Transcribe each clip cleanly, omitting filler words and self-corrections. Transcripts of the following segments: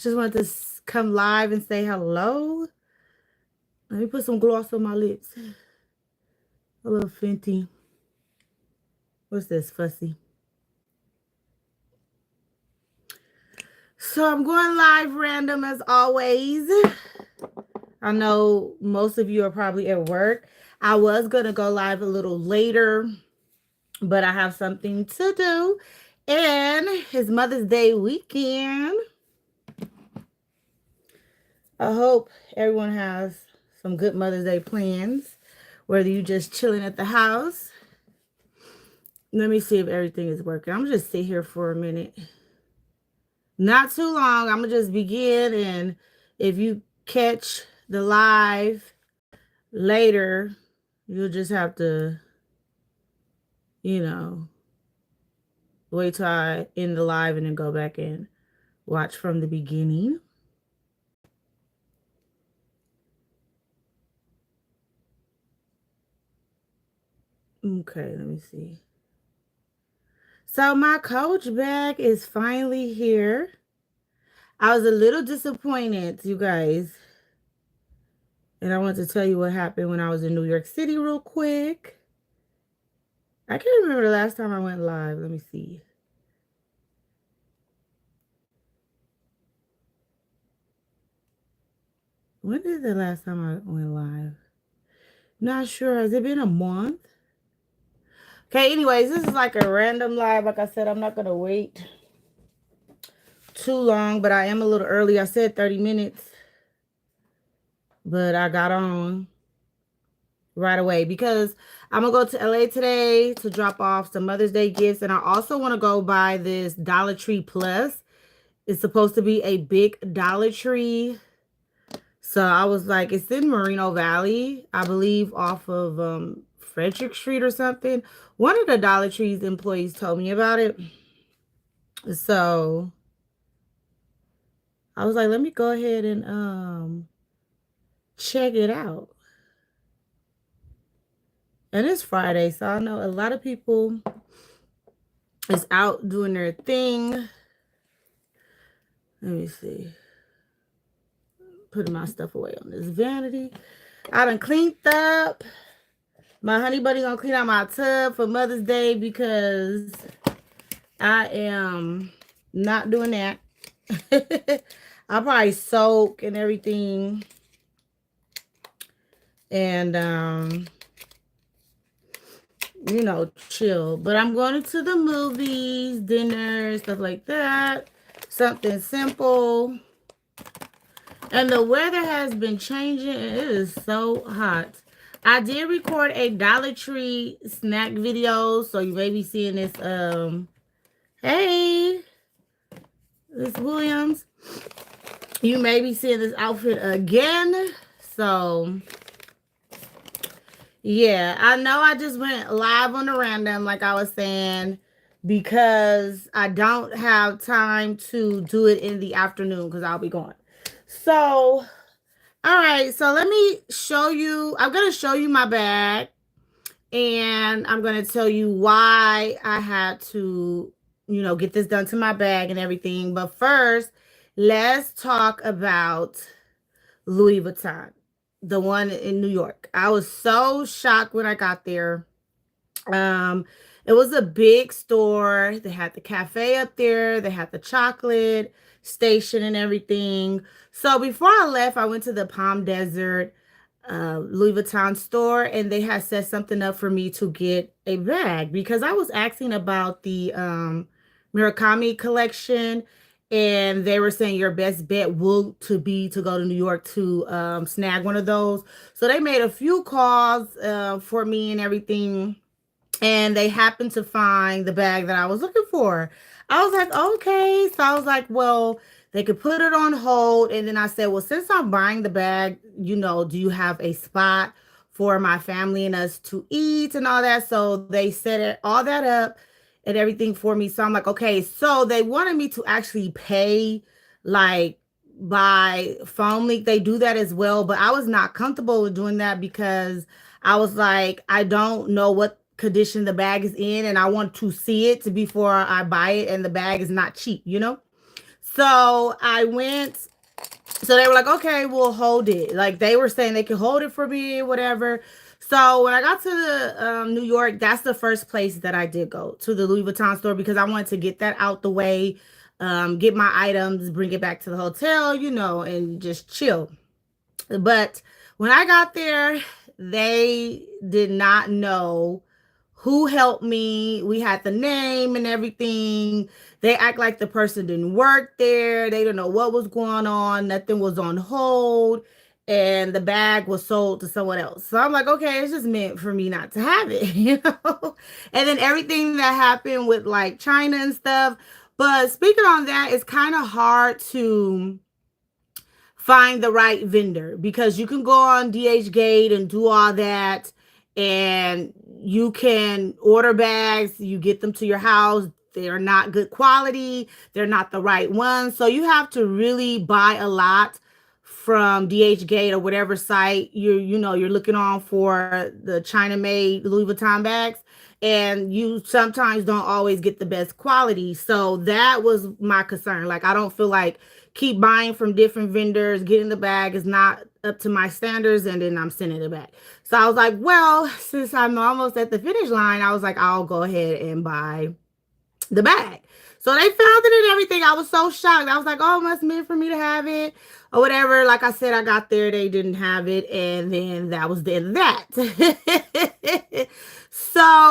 Just wanted to come live and say hello. Let me put some gloss on my lips. A little Fenty. What's this, Fussy? So I'm going live random as always. I know most of you are probably at work. I was going to go live a little later, but I have something to do. And it's Mother's Day weekend. I hope everyone has some good Mother's Day plans, whether you just chilling at the house. Let me see if everything is working. I'm just sit here for a minute. Not too long. I'm going to just begin, and if you catch the live later, you'll just have to, wait till I end the live and then go back and watch from the beginning. Okay, let me see. So my coach bag is finally here. I was a little disappointed, you guys. And I want to tell you what happened when I was in New York City real quick. I can't remember the last time I went live. Let me see. When is the last time I went live? Not sure. Has it been a month? Okay, anyways, this is like a random live. Like I said, I'm not going to wait too long, but I am a little early. I said 30 minutes, but I got on right away because I'm going to go to LA today to drop off some Mother's Day gifts. And I also want to go buy this Dollar Tree Plus. It's supposed to be a big Dollar Tree. So I was like, it's in Moreno Valley, I believe, off of Frederick Street or something. One of the Dollar Tree's employees told me about it. So I was like, let me go ahead and check it out. And it's Friday, so I know a lot of people is out doing their thing. Let me see. Putting my stuff away on this vanity. I done cleaned up. My honey buddy gonna clean out my tub for Mother's Day because I am not doing that. I'll probably soak and everything. And chill. But I'm going to the movies, dinner, stuff like that. Something simple. And the weather has been changing. It is so hot. I did record a Dollar Tree snack video, so you may be seeing this. Hey, Miss Williams. You may be seeing this outfit again. So, yeah, I know I just went live on the random, like I was saying, because I don't have time to do it in the afternoon because I'll be going. So, all right, so let me show you. I'm going to show you my bag, and I'm going to tell you why I had to, get this done to my bag and everything. But first, let's talk about Louis Vuitton, the one in New York. I was so shocked when I got there. It was a big store. They had the cafe up there. They had the chocolate station and everything. So before I left, I went to the Palm Desert Louis Vuitton store, and they had set something up for me to get a bag because I was asking about the Murakami collection, and they were saying your best bet will to go to New York to snag one of those. So they made a few calls for me and everything, and they happened to find the bag that I was looking for. I was like, okay. So I was like, well, they could put it on hold. And then I said, well, since I'm buying the bag, do you have a spot for my family and us to eat and all that? So they set all that up and everything for me. So I'm like, okay. So they wanted me to actually pay like by phone link. They do that as well. But I was not comfortable with doing that because I was like, I don't know what condition the bag is in, and I want to see it before I buy it, and the bag is not cheap. So I went, so they were like, okay, we'll hold it. Like they were saying they could hold it for me, whatever. So when I got to the New York, that's the first place that I did go to, the Louis Vuitton store, because I wanted to get that out the way, get my items, bring it back to the hotel, and just chill. But when I got there, they did not know who helped me. We had the name and everything. They act like the person didn't work there. They didn't know what was going on. Nothing was on hold. And the bag was sold to someone else. So I'm like, okay, it's just meant for me not to have it, And then everything that happened with like China and stuff. But speaking on that, it's kind of hard to find the right vendor, because you can go on DHgate and do all that, and you can order bags, you get them to your house. They're not good quality, they're not the right ones. So you have to really buy a lot from DHgate or whatever site you're looking on for the China made Louis Vuitton bags, and you sometimes don't always get the best quality. So that was my concern. Like, I don't feel like keep buying from different vendors, getting the bag is not up to my standards, and then I'm sending it back. So I was like, well, since I'm almost at the finish line, I was like, I'll go ahead and buy the bag. So they found it and everything. I was so shocked. I was like, oh, it must mean for me to have it or whatever. Like I said, I got there, they didn't have it, and then that was the end of that. So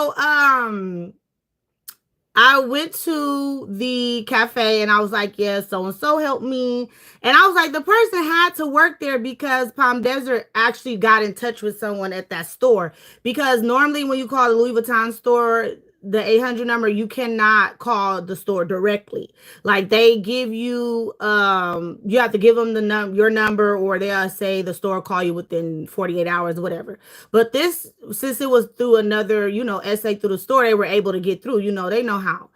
I went to the cafe and I was like, yeah, so and so helped me. And I was like, the person had to work there, because Palm Desert actually got in touch with someone at that store. Because normally when you call the Louis Vuitton store, the 800 number, you cannot call the store directly. Like, they give you you have to give them your number, or they'll say the store call you within 48 hours, whatever. But this, since it was through another SA through the store, they were able to get through. They know how.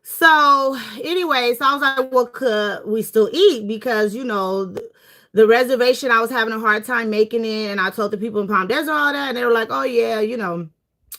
So anyway, so I was like, well, could we still eat? Because the reservation, I was having a hard time making it, and I told the people in Palm Desert all that, and they were like, oh yeah,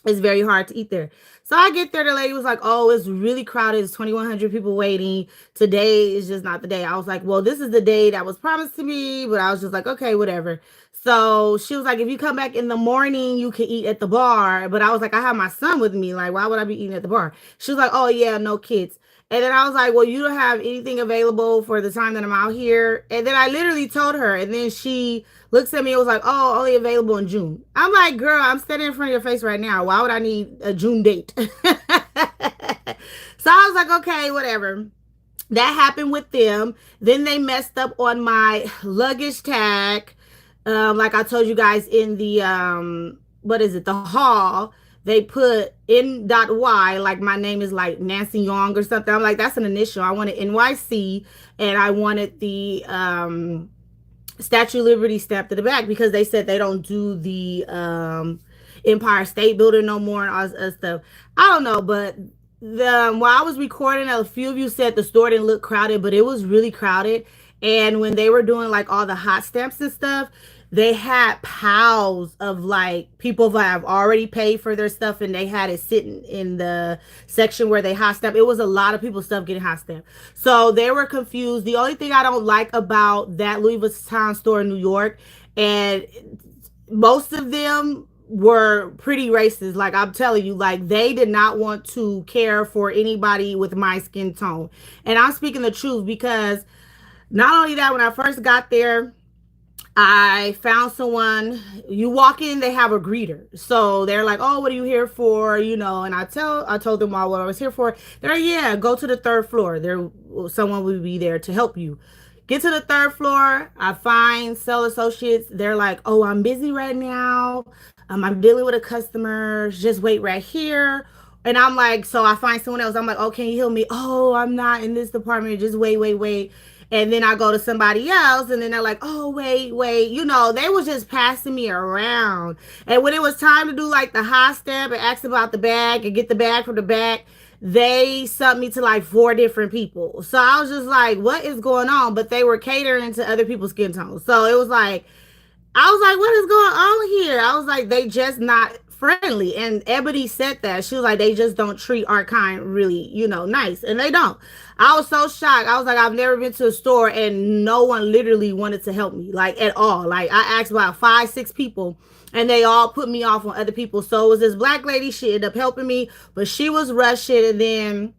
it's very hard to eat there. So I get there, the lady was like, oh, it's really crowded. It's 2,100 people waiting. Today is just not the day. I was like, well, this is the day that was promised to me, but I was just like, okay, whatever. So she was like, if you come back in the morning, you can eat at the bar. But I was like, I have my son with me. Like, why would I be eating at the bar? She was like, oh yeah, no kids. And then I was like, well, you don't have anything available for the time that I'm out here. And then I literally told her, and then she looks at me and was like, oh, only available in June. I'm like, girl, I'm standing in front of your face right now. Why would I need a June date? So I was like, okay, whatever. That happened with them. Then they messed up on my luggage tag. Like I told you guys in the the hall, they put N.Y, like my name is like Nancy Young or something. I'm like, that's an initial. I wanted NYC, and I wanted the Statue of Liberty stamped to the back, because they said they don't do the Empire State Building no more and all this stuff. I don't know, but while I was recording, a few of you said the store didn't look crowded, but it was really crowded. And when they were doing like all the hot stamps and stuff, they had piles of like people that have already paid for their stuff, and they had it sitting in the section where they hot stamp. It was a lot of people's stuff getting hot stamped. So they were confused. The only thing I don't like about that Louis Vuitton store in New York, and most of them were pretty racist. Like, I'm telling you, like, they did not want to care for anybody with my skin tone. And I'm speaking the truth, because not only that, when I first got there, I found someone. You walk in, they have a greeter. So they're like, oh, what are you here for? And I told them all what I was here for. They're like, yeah, go to the third floor. Someone will be there to help you. Get to the third floor. I find sales associates. They're like, oh, I'm busy right now. I'm dealing with a customer. Just wait right here. And I'm like, so I find someone else. I'm like, oh, can you help me? Oh, I'm not in this department. Just wait. And then I go to somebody else, and then they're like, oh, wait. They was just passing me around. And when it was time to do like the hot stamp and ask about the bag and get the bag from the back, they sent me to like 4 different people. So I was just like, what is going on? But they were catering to other people's skin tones. So it was like, I was like, what is going on here? I was like, they just not friendly. And Ebony said that. She was like, they just don't treat our kind really, nice. And they don't. I was so shocked. I was like, I've never been to a store and no one literally wanted to help me, like at all. Like I asked about 5, 6 people and they all put me off on other people. So it was this black lady. She ended up helping me, but she was rushing. And then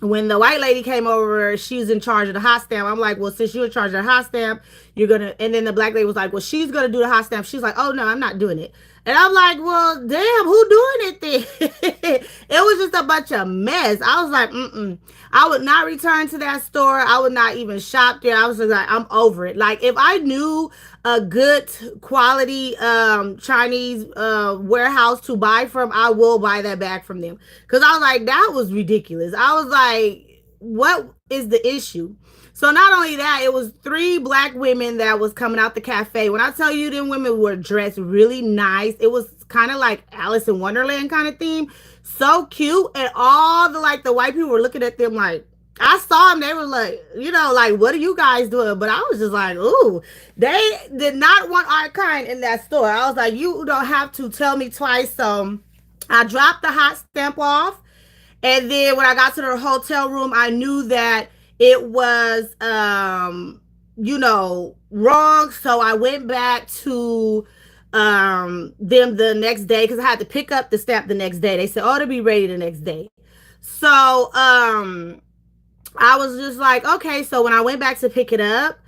when the white lady came over, she was in charge of the hot stamp. I'm like, well, since you're in charge of the hot stamp, you're gonna. And then the black lady was like, well, she's gonna do the hot stamp. She's like, oh no, I'm not doing it. And I'm like, well, damn, who doing it then? It was just a bunch of mess. I was like, I would not return to that store. I would not even shop there. I was just like, I'm over it. Like if I knew a good quality Chinese warehouse to buy from, I will buy that bag from them. Cause I was like, that was ridiculous. I was like, what is the issue? So not only that, it was 3 black women that was coming out the cafe. When I tell you them women were dressed really nice, it was kind of like Alice in Wonderland kind of theme. So cute. And all the white people were looking at them like, I saw them, they were like, like, what are you guys doing? But I was just like, ooh, they did not want our kind in that store. I was like, you don't have to tell me twice. So I dropped the hot stamp off. And then when I got to the hotel room, I knew that it was, wrong. So I went back to them the next day because I had to pick up the stamp the next day. They said, oh, to be ready the next day. So I was just like, okay. So when I went back to pick it up,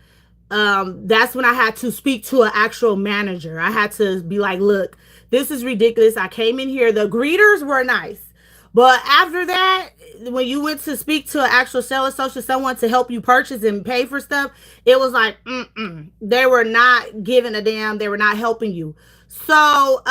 that's when I had to speak to an actual manager. I had to be like, look, this is ridiculous. I came in here. The greeters were nice. But after that, when you went to speak to an actual seller associate, someone to help you purchase and pay for stuff, it was like, they were not giving a damn. They were not helping you. So,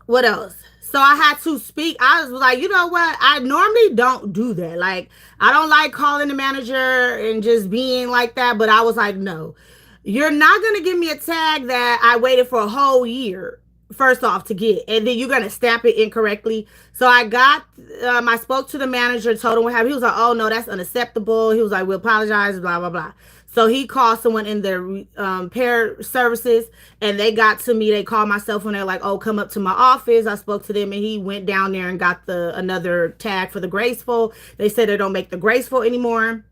what else? So I had to speak. I was like, you know what? I normally don't do that. Like, I don't like calling the manager and just being like that. But I was like, no, you're not going to give me a tag that I waited for a whole year, first off, to get. And then you're going to stamp it incorrectly. So I spoke to the manager, told him what happened. He was like, oh, no, that's unacceptable. He was like, we apologize, blah, blah, blah. So he called someone in their repair services, and they got to me. They called my cell phone. They're like, oh, come up to my office. I spoke to them, and he went down there and got another tag for the graceful. They said they don't make the graceful anymore.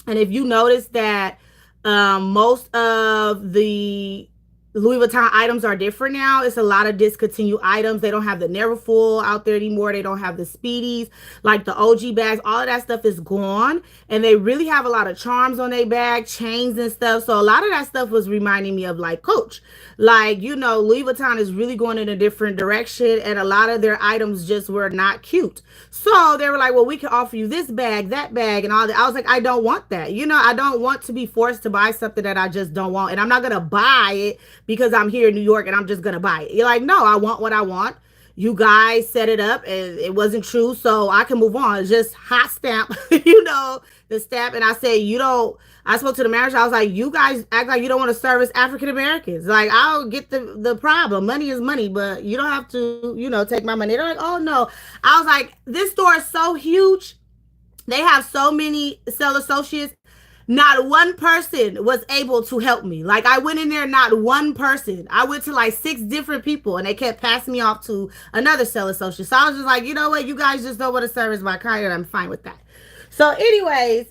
And if you notice that most of the Louis Vuitton items are different now. It's a lot of discontinued items. They don't have the Never Full out there anymore. They don't have the Speedies, like the OG bags. All of that stuff is gone. And they really have a lot of charms on their bag, chains and stuff. So a lot of that stuff was reminding me of like Coach. Like, Louis Vuitton is really going in a different direction. And a lot of their items just were not cute. So they were like, well, we can offer you this bag, that bag, and all that. I was like, I don't want that. I don't want to be forced to buy something that I just don't want. And I'm not going to buy it because I'm here in New York and I'm just going to buy it. You're like, no, I want what I want. You guys set it up and it wasn't true. So I can move on. It's just hot stamp, the stamp. And I said, I spoke to the manager. I was like, you guys act like you don't want to service African Americans. Like, I'll get the problem. Money is money, but you don't have to, take my money. They're like, oh no. I was like, this store is so huge. They have so many sales associates. Not one person was able to help me. Like, I went in there, not one person. I went to like 6 different people and they kept passing me off to another sales associate. So I was just like, you know what? You guys just don't want to service my client. I'm fine with that. So anyways,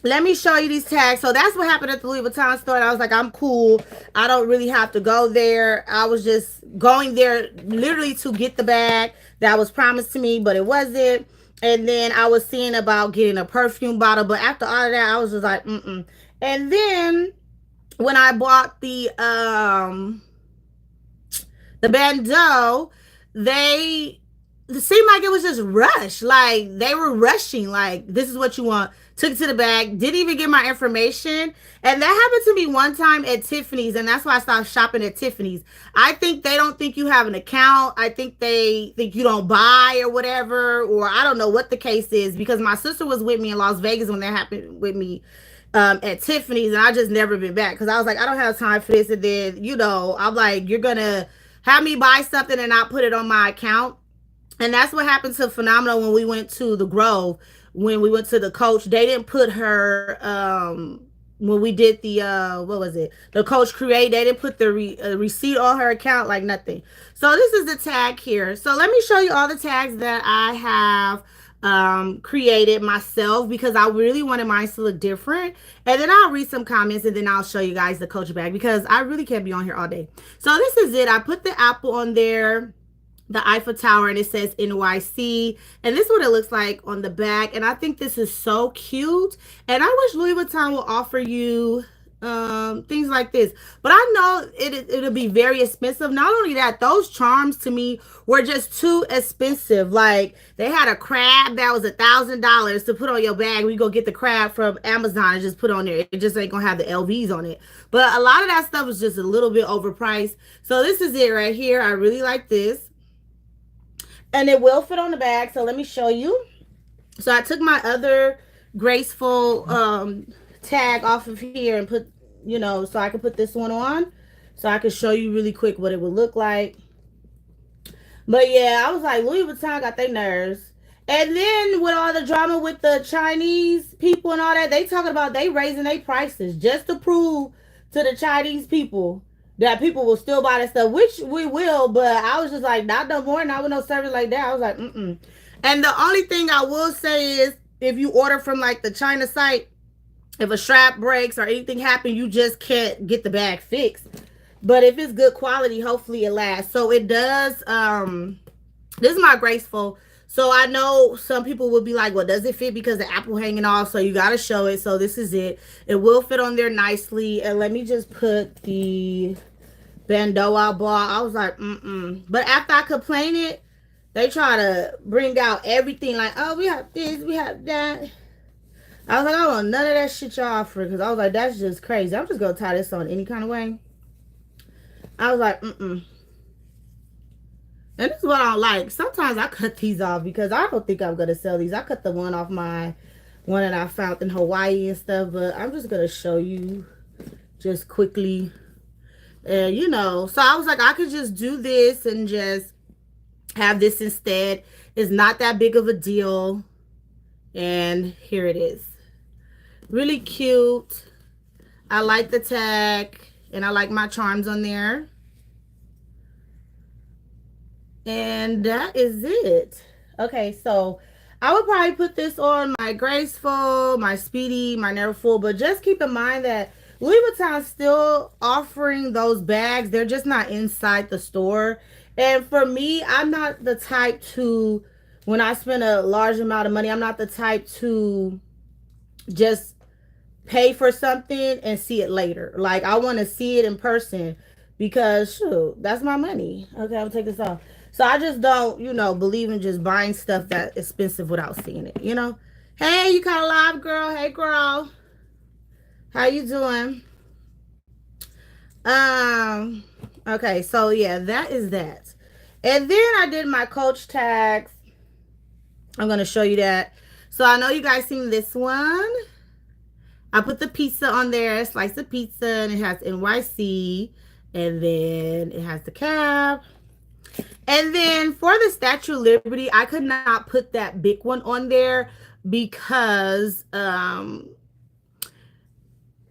let me show you these tags. So that's what happened at the Louis Vuitton store. And I was like, I'm cool. I don't really have to go there. I was just going there literally to get the bag that was promised to me, but it wasn't. And then I was seeing about getting a perfume bottle. But after all of that, I was just like, And then when I bought the bandeau, it seemed like it was just rushed. Like, they were rushing. Like, this is what you want. Took it to the bag. Didn't even get my information. And that happened to me one time at Tiffany's. And that's why I stopped shopping at Tiffany's. I think they don't think you have an account. I think they think you don't buy or whatever. Or I don't know what the case is. Because my sister was with me in Las Vegas when that happened with me at Tiffany's. And I just never been back. Because I was like, I don't have time for this. And then, I'm like, you're going to have me buy something and not put it on my account. And that's what happened to Phenomenal when we went to the Grove. When we went to the Coach, they didn't put her when we did the what was it, the Coach Create, they didn't put the receipt on her account, like nothing. So this is the tag here. So let me show you all the tags that I have created myself, because I really wanted mine to look different. And then I'll read some comments, and then I'll show you guys the Coach bag, because I really can't be on here all day. So this is it. I put the apple on there, the Eiffel Tower, and it says NYC. And this is what it looks like on the back. And I think this is so cute. And I wish Louis Vuitton will offer you things like this. But I know it'll be very expensive. Not only that, those charms to me were just too expensive. Like, they had a crab that was $1,000 to put on your bag. We go get the crab from Amazon and just put on there. It just ain't gonna have the LVs on it. But a lot of that stuff was just a little bit overpriced. So this is it right here. I really like this. And it will fit on the bag. So let me show you. So I took my other graceful tag off of here and put, so I can put this one on. So I can show you really quick what it would look like. But yeah, I was like, Louis Vuitton got their nerves. And then with all the drama with the Chinese people and all that, they talking about they raising their prices just to prove to the Chinese people that people will still buy that stuff, which we will. But I was just like, not no more, not with no service like that. I was like, mm-mm. And the only thing I will say is, if you order from like the China site, if a strap breaks or anything happens, you just can't get the bag fixed. But if it's good quality, hopefully it lasts. So it does. This is my graceful. So I know some people will be like, well, does it fit because the apple hanging off? So you got to show it. So this is it. It will fit on there nicely. And let me just put the bandeau I bought. I was like, mm-mm. But after I complained it, they try to bring out everything. Like, oh, we have this, we have that. I was like, I want none of that shit y'all offer. Because I was like, that's just crazy. I'm just going to tie this on any kind of way. I was like, mm-mm. And this is what I don't like. Sometimes I cut these off because I don't think I'm going to sell these. I cut the one off my one that I found in Hawaii and stuff. But I'm just going to show you just quickly. And, so I was like, I could just do this and just have this instead. It's not that big of a deal. And here it is. Really cute. I like the tag. And I like my charms on there. And that is it. Okay, so I would probably put this on my graceful, my speedy, my never full. But just keep in mind that Louis Vuitton's still offering those bags. They're just not inside the store. And for me, I'm not the type to, when I spend a large amount of money, I'm not the type to just pay for something and see it later. Like, I want to see it in person, because shoot, that's my money. Okay, I'll take this off. So I just don't, believe in just buying stuff that's expensive without seeing it, Hey, you kind of live, girl. Hey, girl. How you doing? Okay, so yeah, that is that. And then I did my Coach tags. I'm going to show you that. So I know you guys seen this one. I put the pizza on there, slice of pizza, and it has NYC. And then it has the cab. And then for the Statue of Liberty, I could not put that big one on there because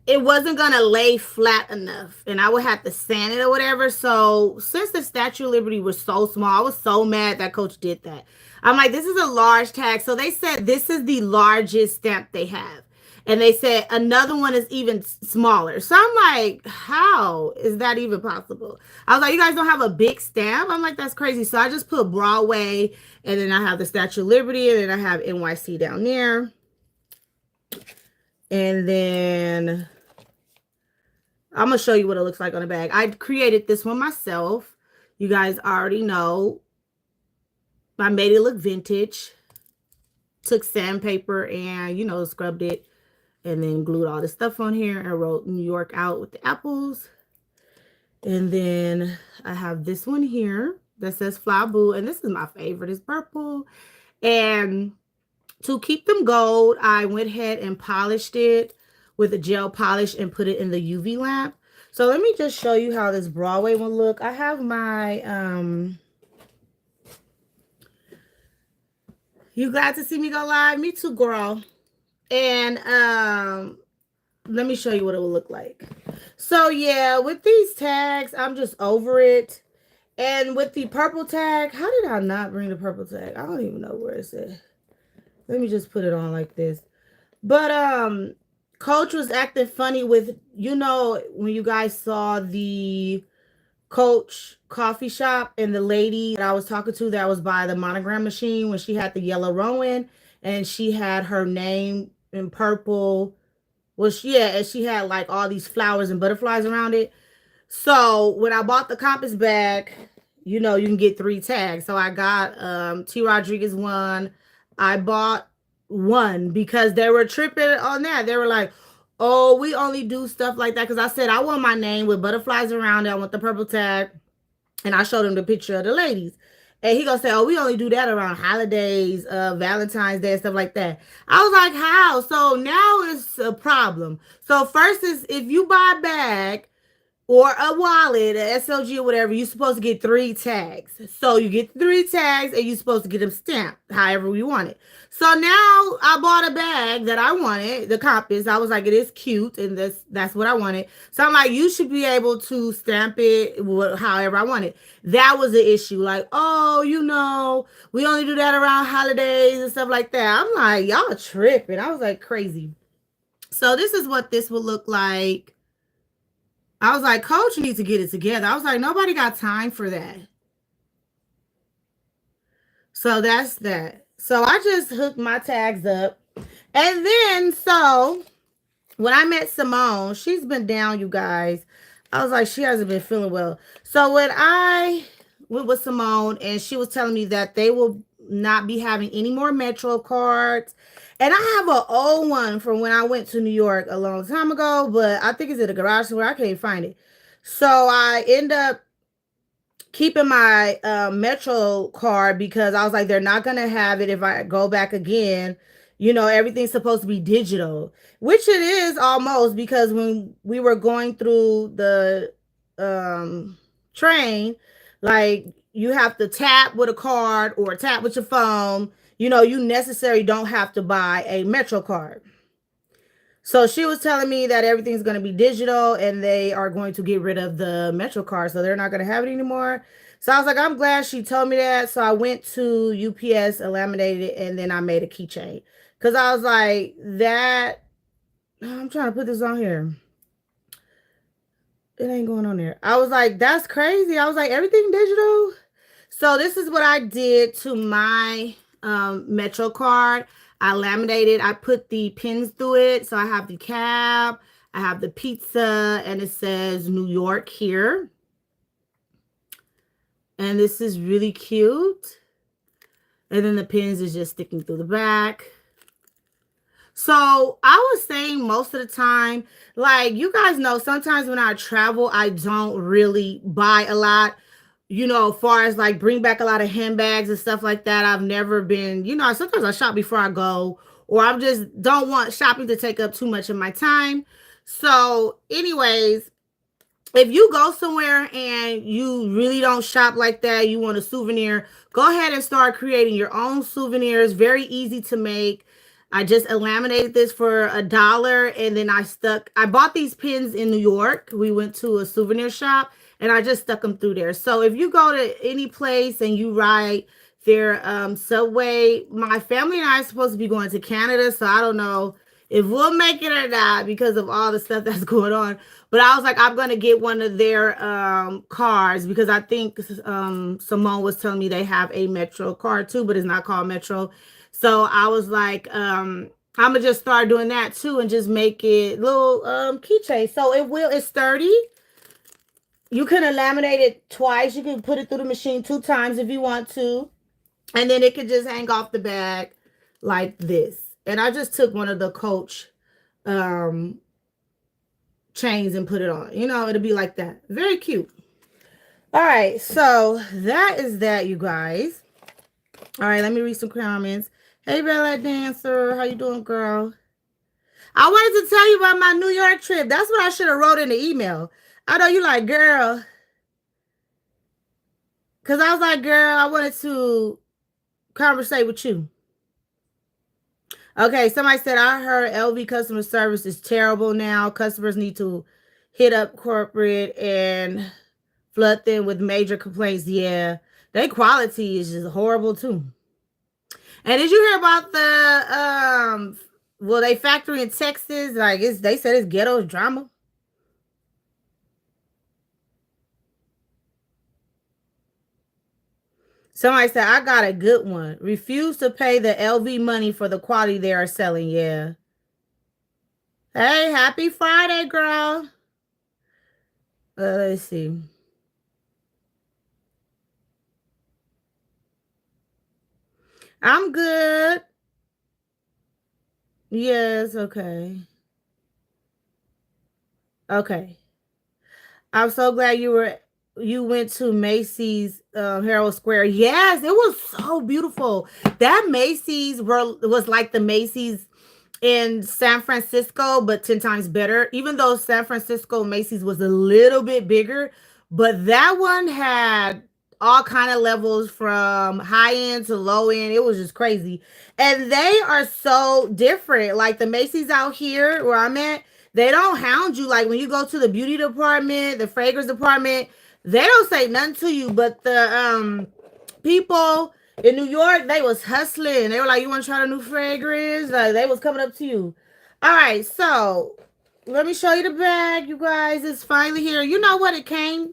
it wasn't going to lay flat enough. And I would have to sand it or whatever. So since the Statue of Liberty was so small, I was so mad that Coach did that. I'm like, this is a large tag. So they said this is the largest stamp they have. And they said another one is even smaller. So I'm like, how is that even possible? I was like, you guys don't have a big stamp? I'm like, that's crazy. So I just put Broadway, and then I have the Statue of Liberty, and then I have NYC down there. And then I'm going to show you what it looks like on the bag. I created this one myself. You guys already know. I made it look vintage. Took sandpaper and, scrubbed it. And then glued all the stuff on here and wrote New York out with the apples. And then I have this one here that says Fly Boo. And this is my favorite. It's purple. And to keep them gold, I went ahead and polished it with a gel polish and put it in the UV lamp. So let me just show you how this Broadway will look. I have my... You glad to see me go live? Me too, girl. And let me show you what it will look like. So yeah, with these tags, I'm just over it. And with the purple tag, how did I not bring the purple tag? I don't even know where it's at. Let me just put it on like this. But Coach was acting funny with, when you guys saw the Coach coffee shop and the lady that I was talking to that was by the monogram machine when she had the yellow Rowan and she had her name in purple. Well, yeah, and she had like all these flowers and butterflies around it. So when I bought the compass bag, you can get 3 tags. So I got T Rodriguez one. I bought one because they were tripping on that. They were like, "Oh, we only do stuff like that." Because I said I want my name with butterflies around it. I want the purple tag, and I showed him the picture of the ladies. And he gonna say, "Oh, we only do that around holidays, Valentine's Day, and stuff like that." I was like, "How?" So now it's a problem. So first is if you buy a bag or a wallet, a SLG or whatever, you're supposed to get 3 tags. So you get 3 tags and you're supposed to get them stamped however you want it. So now I bought a bag that I wanted, the compass. I was like, it is cute and that's what I wanted. So I'm like, you should be able to stamp it however I want it. That was the issue. Like, oh, we only do that around holidays and stuff like that. I'm like, y'all tripping. I was like, crazy. So this is what this will look like. I was like, Coach needs to get it together. I was like, nobody got time for that. So that's that. So I just hooked my tags up. And then, so when I met Simone, she's been down, you guys. I was like, she hasn't been feeling well. So when I went with Simone and she was telling me that they will not be having any more Metro cards. And I have an old one from when I went to New York a long time ago, but I think it's in a garage somewhere. I can't find it. So I end up keeping my Metro card because I was like, they're not going to have it if I go back again. Everything's supposed to be digital, which it is almost because when we were going through the train, like you have to tap with a card or tap with your phone. You necessarily don't have to buy a Metro card. So she was telling me that everything's going to be digital and they are going to get rid of the Metro card. So they're not going to have it anymore. So I was like, I'm glad she told me that. So I went to UPS, laminated it, and then I made a keychain. Because I was like, I'm trying to put this on here. It ain't going on there. I was like, that's crazy. I was like, everything digital? So this is what I did to my Metro card. I laminated, I put the pins through it. So I have the cab, I have the pizza, and it says New York here. And this is really cute. And then the pins is just sticking through the back. So I was saying most of the time, like you guys know, sometimes when I travel, I don't really buy a lot. As far as like bring back a lot of handbags and stuff like that. I've never been, sometimes I shop before I go, or I just don't want shopping to take up too much of my time. So, anyways, if you go somewhere and you really don't shop like that, you want a souvenir, go ahead and start creating your own souvenirs. Very easy to make. I just laminated this for $1 and then I bought these pins in New York. We went to a souvenir shop and I just stuck them through there. So if you go to any place and you ride their subway, my family and I are supposed to be going to Canada, so I don't know if we'll make it or not because of all the stuff that's going on. But I was like, I'm going to get one of their cars because I think Simone was telling me they have a Metro card too, but it's not called Metro. So I was like, I'm going to just start doing that too and just make it little keychain. So it's sturdy. You can laminate it twice. You can put it through the machine 2 times if you want to. And then it could just hang off the bag like this. And I just took one of the Coach chains and put it on. It'll be like that. Very cute. All right, so that is that, you guys. All right, let me read some comments. Hey, Bella Dancer, how you doing, girl? I wanted to tell you about my New York trip. That's what I should have wrote in the email. I know you like, girl. Because I was like, girl, I wanted to conversate with you. Okay, somebody said I heard LV customer service is terrible now. Customers need to hit up corporate and flood them with major complaints. Yeah, their quality is just horrible too. And did you hear about the well, they factory in Texas? Like they said it's ghetto drama. Somebody said I got a good one. Refuse to pay the LV money for the quality they are selling. Yeah. Hey, happy Friday, girl. Let's see. I'm good. Yes, okay. Okay. I'm so glad you went to Macy's Herald Square. Yes, it was so beautiful. That Macy's was like the Macy's in San Francisco, but 10 times better. Even though San Francisco Macy's was a little bit bigger, but that one had all kind of levels from high end to low end. It was just crazy. And they are so different. Like the Macy's out here where I'm at, they don't hound you. Like when you go to the beauty department, the fragrance department, they don't say nothing to you. But the people in New York, they was hustling. They were like, "You want to try the new fragrance?" Like they was coming up to you. All right, so let me show you the bag, you guys. It's finally here. You know what it came?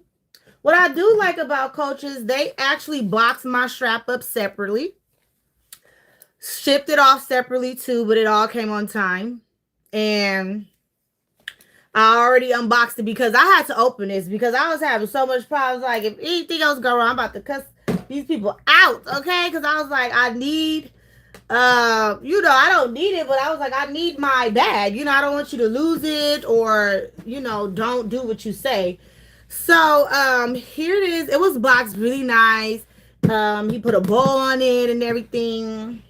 What I do like about Coaches, they actually boxed my strap up separately, shipped it off separately too, but it all came on time. And I already unboxed it because I had to open this because I was having so much problems. Like, if anything else go wrong, I'm about to cuss these people out, okay? Because I was like, I need, I don't need it, but I was like, I need my bag. I don't want you to lose it or, don't do what you say. So, here it is. It was boxed really nice. He put a bow on it and everything.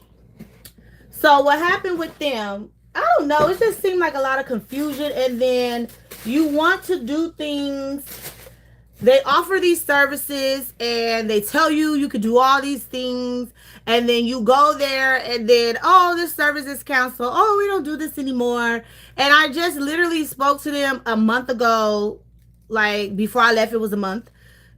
So what happened with them? I don't know. It just seemed like a lot of confusion. And then you want to do things. They offer these services and they tell you you could do all these things. And then you go there and then, oh, this service is canceled. Oh, we don't do this anymore. And I just literally spoke to them a month ago. Like before I left, it was a month.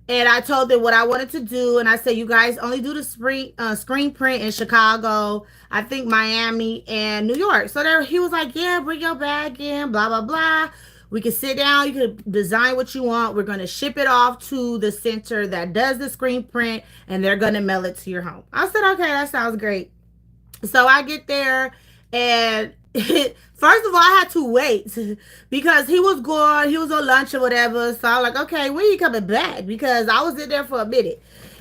And I told them what I wanted to do, and I said, "You guys only do the screen print in Chicago, I think Miami, and New York." So there, he was like, "Yeah, bring your bag in, blah blah blah. We can sit down. You can design what you want. We're gonna ship it off to the center that does the screen print, and they're gonna mail it to your home." I said, "Okay, that sounds great." So I get there, and first of all, I had to wait because he was gone. He was on lunch or whatever. So I was like, okay, when are you coming back? Because I was in there for a minute.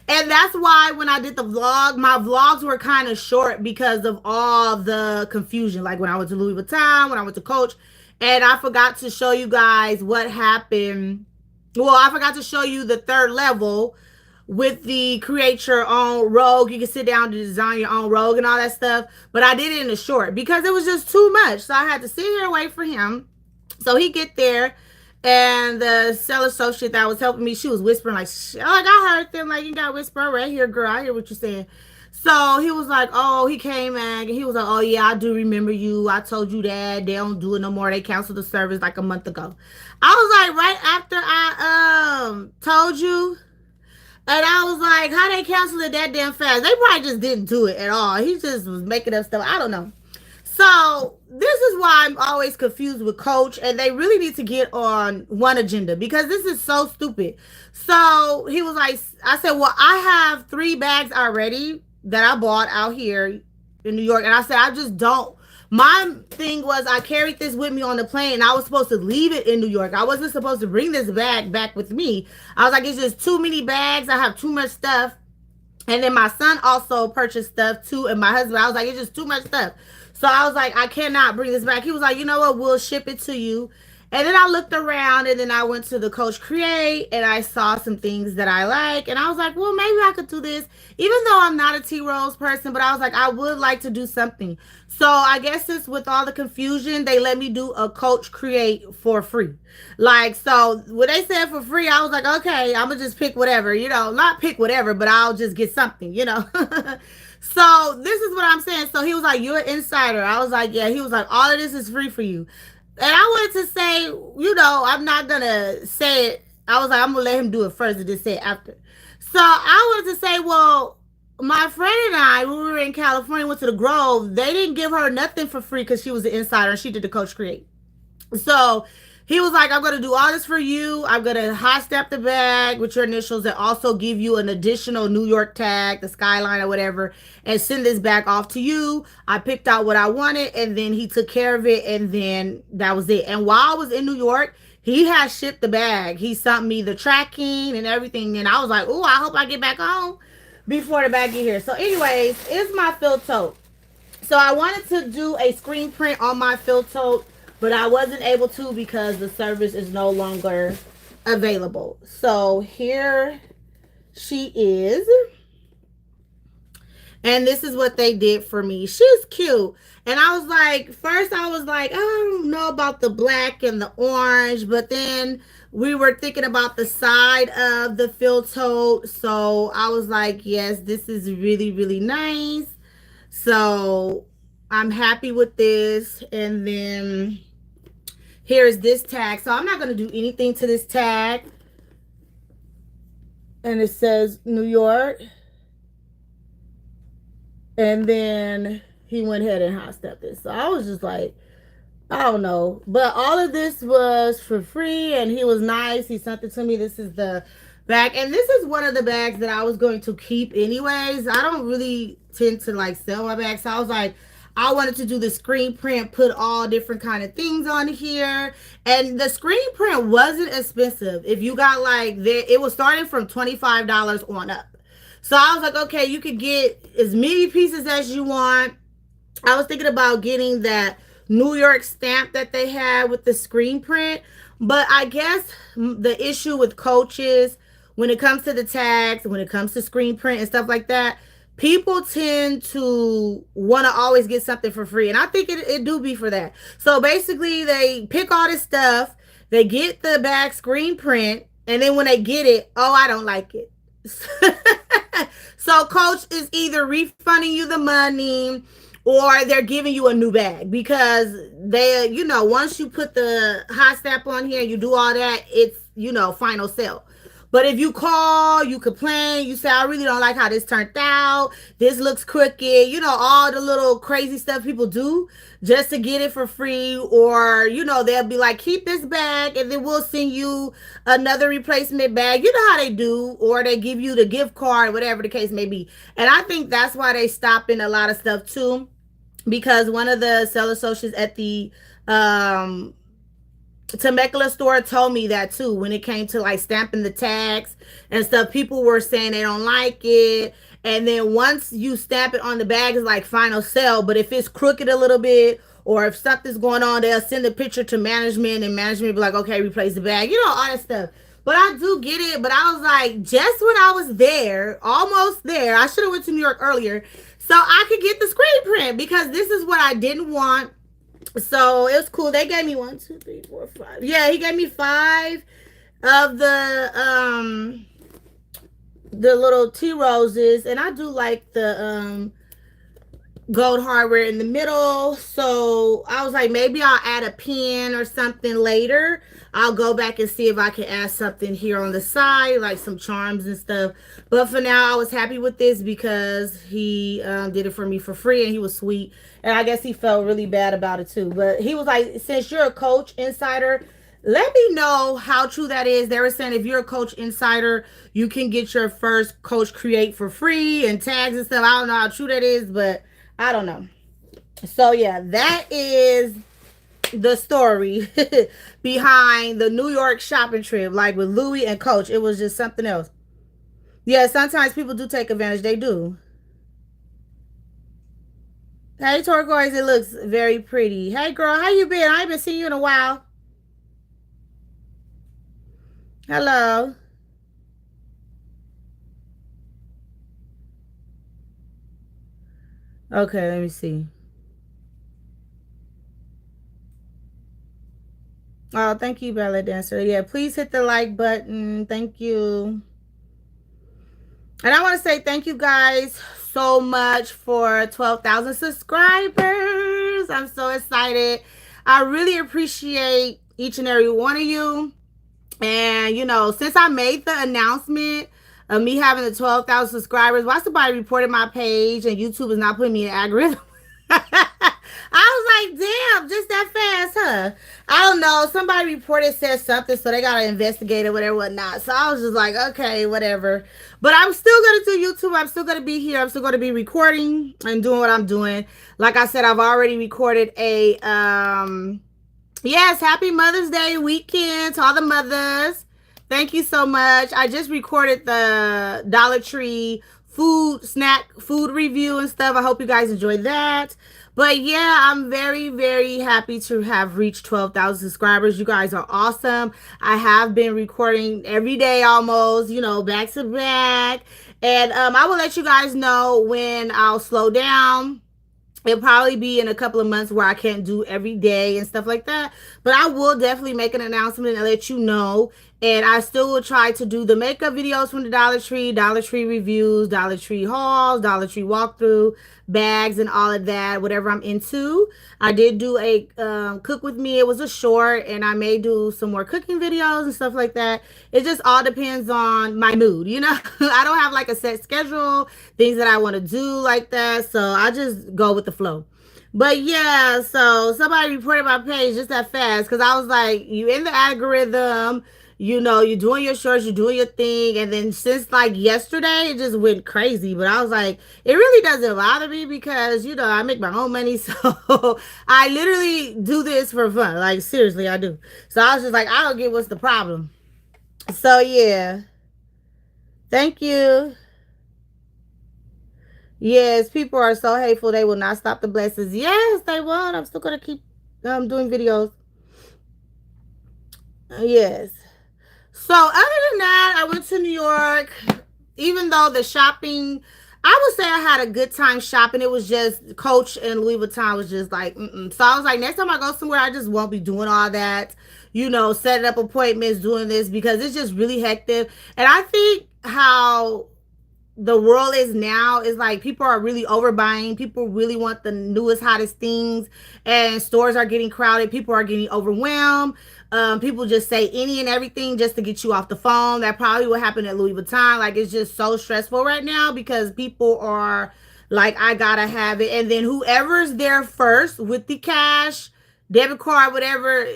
And that's why when I did the vlog, my vlogs were kind of short because of all the confusion. Like when I went to Louis Vuitton, when I went to Coach, and I forgot to show you guys what happened. Well, I forgot to show you the third level with the create your own rogue. You can sit down to design your own rogue and all that stuff. But I did it in a short because it was just too much. So I had to sit here and wait for him. So he get there, and the sales associate that was helping me, she was whispering like I heard them like, "You got whisper right here, girl. I hear what you're saying." So he was like, "Oh," he came back and he was like, "Oh yeah, I do remember you. I told you that they don't do it no more. They canceled the service like a month ago." I was like, right after I told you. And I was like, how they canceled it that damn fast? They probably just didn't do it at all. He just was making up stuff. I don't know. So this is why I'm always confused with Coach, and they really need to get on one agenda because this is so stupid. So he was like, I said, well, I have 3 bags already that I bought out here in New York, and I said, I just don't. My thing was I carried this with me on the plane, and I was supposed to leave it in New York. I wasn't supposed to bring this bag back with me. I was like, it's just too many bags. I have too much stuff. And then my son also purchased stuff too, and my husband. I was like, it's just too much stuff. So I was like, I cannot bring this back. He was like, you know what? We'll ship it to you. And then I looked around, and then I went to the Coach Create, and I saw some things that I like. And I was like, well, maybe I could do this. Even though I'm not a T-Rose person, but I was like, I would like to do something. So I guess it's with all the confusion, they let me do a Coach Create for free. Like, so when they said for free, I was like, okay, I'm going to just pick whatever, not pick whatever, but I'll just get something. So this is what I'm saying. So he was like, "You're an insider." I was like, "Yeah." He was like, "All of this is free for you." And I wanted to say, I'm not gonna say it. I was like, I'm gonna let him do it first and just say it after. So I wanted to say, well, my friend and I, when we were in California, went to the Grove. They didn't give her nothing for free because she was an insider and she did the Coach Create. So he was like, I'm going to do all this for you. I'm going to hot stamp the bag with your initials and also give you an additional New York tag, the skyline or whatever, and send this back off to you. I picked out what I wanted and then he took care of it. And then that was it. And while I was in New York, he had shipped the bag. He sent me the tracking and everything. And I was like, oh, I hope I get back home before the bag get here. So anyways, it's my fill tote. So I wanted to do a screen print on my fill tote, but I wasn't able to because the service is no longer available. So here she is. And this is what they did for me. She's cute. And I was like, first I was like, I don't know about the black and the orange, but then we were thinking about the side of the fill tote. So I was like, yes, this is really, really nice. So I'm happy with this. And then here's this tag. So I'm not going to do anything to this tag. And it says New York. And then he went ahead and hot stepped it. So I was just like, I don't know. But all of this was for free and he was nice. He sent it to me. This is the bag. And this is one of the bags that I was going to keep anyways. I don't really tend to like sell my bags. So I was like, I wanted to do the screen print, put all different kind of things on here. And the screen print wasn't expensive. If you got like, it was starting from $25 on up. So I was like, okay, you could get as many pieces as you want. I was thinking about getting that New York stamp that they had with the screen print. But I guess the issue with Coaches, when it comes to the tags, when it comes to screen print and stuff like that, people tend to want to always get something for free. And I think it do be for that. So basically, they pick all this stuff, they get the bag screen print, and then when they get it, oh, I don't like it. So Coach is either refunding you the money or they're giving you a new bag because they, once you put the hot stamp on here and you do all that, it's, final sale. But if you call, you complain, you say, I really don't like how this turned out. This looks crooked. All the little crazy stuff people do just to get it for free. Or, they'll be like, keep this bag and then we'll send you another replacement bag. You know how they do. Or they give you the gift card, whatever the case may be. And I think that's why they stop in a lot of stuff too. Because one of the sales associates at the Temecula store told me that too. When it came to like stamping the tags and stuff, people were saying they don't like it. And then once you stamp it on the bag, it's like final sale. But if it's crooked a little bit or if something's going on, they'll send a picture to management and management be like, okay, replace the bag, all that stuff. But I do get it. But I was like, just when I was there, almost there, I should have went to New York earlier so I could get the screen print because this is what I didn't want. So it was cool. They gave me 1, 2, 3, 4, 5. Yeah, he gave me 5 of the little tea roses, and I do like the gold hardware in the middle. So I was like, maybe I'll add a pin or something later. I'll go back and see if I can add something here on the side, like some charms and stuff. But for now, I was happy with this because he did it for me for free and he was sweet. And I guess he felt really bad about it too. But he was like, since you're a Coach insider, let me know how true that is. They were saying if you're a Coach insider, you can get your first Coach Create for free and tags and stuff. I don't know how true that is, but I don't know. So yeah, that is the story behind the New York shopping trip, like with Louis and Coach. It was just something else. Yeah, sometimes people do take advantage. They do. Hey, turquoise, it looks very pretty. Hey, girl, how you been? I ain't been seeing you in a while. Hello. Okay, let me see. Oh, thank you, Bella Dancer. Yeah, please hit the like button. Thank you. And I want to say thank you guys so much for 12,000 subscribers. I'm so excited. I really appreciate each and every one of you. And, you know, since I made the announcement of me having the 12,000 subscribers, why somebody reported my page and YouTube is not putting me in the algorithm? I was like, damn, just that fast, huh? I don't know. Somebody reported, said something, so they got to investigate it, whatever, whatnot. So I was just like, okay, whatever. But I'm still going to do YouTube. I'm still going to be here. I'm still going to be recording and doing what I'm doing. Like I said, I've already recorded a, yes, happy Mother's Day weekend to all the mothers. Thank you so much. I just recorded the Dollar Tree food review and stuff. I hope you guys enjoyed that. But yeah, I'm very, very happy to have reached 12,000 subscribers. You guys are awesome. I have been recording every day almost, you know, back to back. And I will let you guys know when I'll slow down. It'll probably be in a couple of months where I can't do every day and stuff like that. But I will definitely make an announcement and let you know. And I still will try to do the makeup videos from the Dollar Tree reviews, Dollar Tree hauls, Dollar Tree walkthrough, bags, and all of that, whatever I'm into. I did do a cook with me. It was a short, and I may do some more cooking videos and stuff like that. It just all depends on my mood, you know? I don't have like a set schedule, things that I want to do like that. So I just go with the flow. But yeah, so somebody reported my page just that fast because I was like, you in the algorithm, you know, you're doing your shorts, you're doing your thing. And then since like yesterday, it just went crazy. But I was like, it really doesn't bother me because, you know, I make my own money. So I literally do this for fun. Like, seriously, I do. So I was just like, I don't get what's the problem. So yeah, thank you. Yes, people are so hateful. They will not stop the blessings. Yes, they won't. I'm still gonna keep doing videos. Yes. So other than that, I went to New York. Even though the shopping, I would say I had a good time shopping. It was just Coach and Louis Vuitton was just like, mm-mm. So I was like, next time I go somewhere, I just won't be doing all that. You know, setting up appointments, doing this because it's just really hectic. And I think how the world is now is like people are really overbuying. People really want the newest, hottest things, and stores are getting crowded. People are getting overwhelmed. People just say any and everything just to get you off the phone. That probably what happened at Louis Vuitton. Like it's just so stressful right now because people are like, I gotta have it, and then whoever's there first with the cash, debit card, whatever,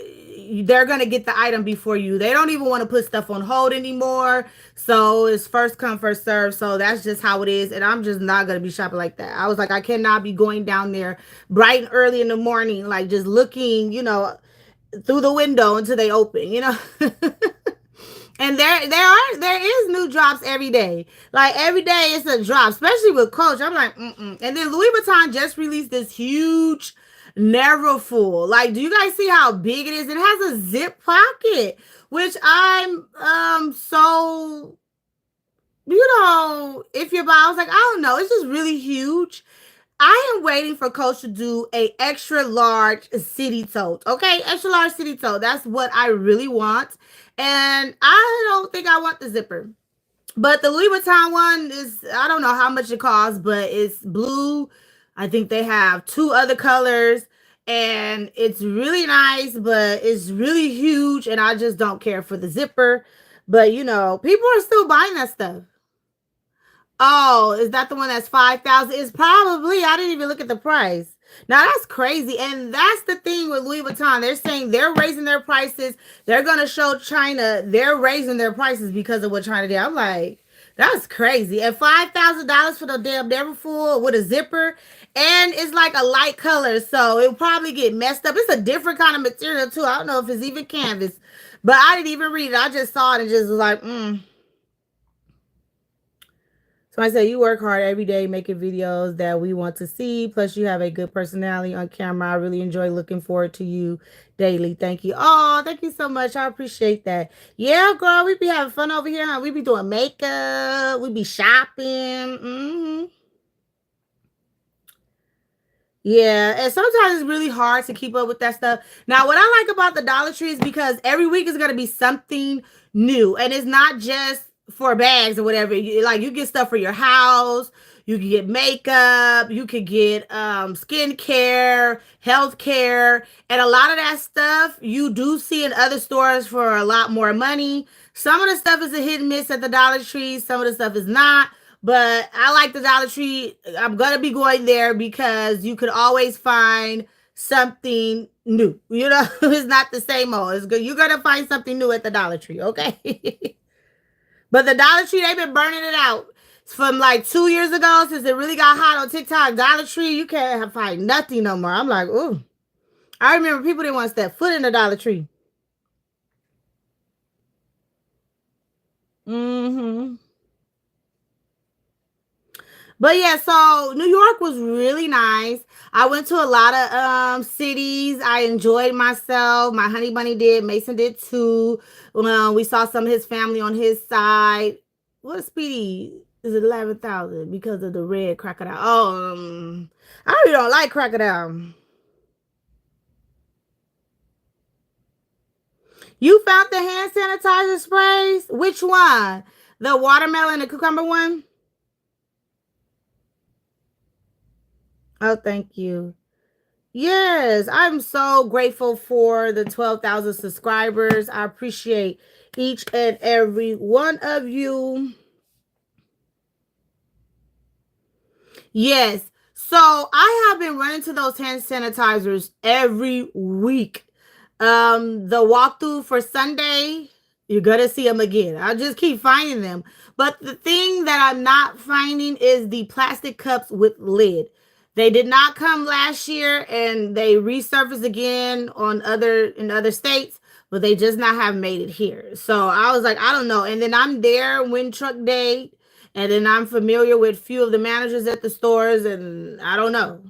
they're gonna get the item before you. They don't even want to put stuff on hold anymore. So it's first come, first serve. So that's just how it is. And I'm just not gonna be shopping like that. I was like, I cannot be going down there bright and early in the morning, like just looking, you know, through the window until they open, you know. And there is new drops every day. Like every day it's a drop, especially with Coach. I'm like, mm-mm. And then Louis Vuitton just released this huge Never Full. Like, do you guys see how big it is? It has a zip pocket, which I'm so, you know, if you're I was like, I don't know, it's just really huge. I am waiting for Coach to do a extra large city tote. Okay, extra large city tote. That's what I really want. And I don't think I want the zipper. But the Louis Vuitton one is, I don't know how much it costs, but it's blue. I think they have two other colors. And it's really nice, but it's really huge. And I just don't care for the zipper. But, you know, people are still buying that stuff. Oh, is that the one that's 5,000? It's probably. I didn't even look at the price. Now that's crazy, and that's the thing with Louis Vuitton. They're saying they're raising their prices. They're gonna show China they're raising their prices because of what China did. I'm like, that's crazy. And $5,000 for the damn Neverfull with a zipper, and it's like a light color, so it'll probably get messed up. It's a different kind of material too. I don't know if it's even canvas, but I didn't even read it. I just saw it and just was like, So I say you work hard every day making videos that we want to see. Plus, you have a good personality on camera. I really enjoy looking forward to you daily. Thank you. Oh, thank you so much. I appreciate that. Yeah, girl, we be having fun over here. Huh? We be doing makeup. We be shopping. Yeah, and sometimes it's really hard to keep up with that stuff. Now, what I like about the Dollar Tree is because every week is going to be something new, and it's not just for bags or whatever. Like you get stuff for your house, you can get makeup, you could get skincare, healthcare, and a lot of that stuff you do see in other stores for a lot more money. Some of the stuff is a hit and miss at the Dollar Tree, some of the stuff is not. But I like the Dollar Tree. I'm gonna be going there because you could always find something new. You know, it's not the same old. It's good. You're gonna find something new at the Dollar Tree, okay? But the Dollar Tree, they've been burning it out from like 2 years ago since it really got hot on TikTok. Dollar Tree, you can't find nothing no more. I'm like, ooh. I remember people didn't want to step foot in the Dollar Tree. Mm-hmm. But yeah, so New York was really nice. I went to a lot of cities. I enjoyed myself. My honey bunny did. Mason did too. We saw some of his family on his side. What Speedy is 11,000 because of the red crocodile. Oh, I really don't like crocodile. You found the hand sanitizer sprays? Which one? The watermelon and cucumber one? Oh, thank you. Yes, I'm so grateful for the 12,000 subscribers. I appreciate each and every one of you. Yes. So I have been running to those hand sanitizers every week. The walkthrough for Sunday, you're gonna see them again. I just keep finding them. But the thing that I'm not finding is the plastic cups with lid. They did not come last year and they resurfaced again on other states, but they just not have made it here. So I was like, I don't know. And then I'm there when truck day, and then I'm familiar with few of the managers at the stores, and I don't know.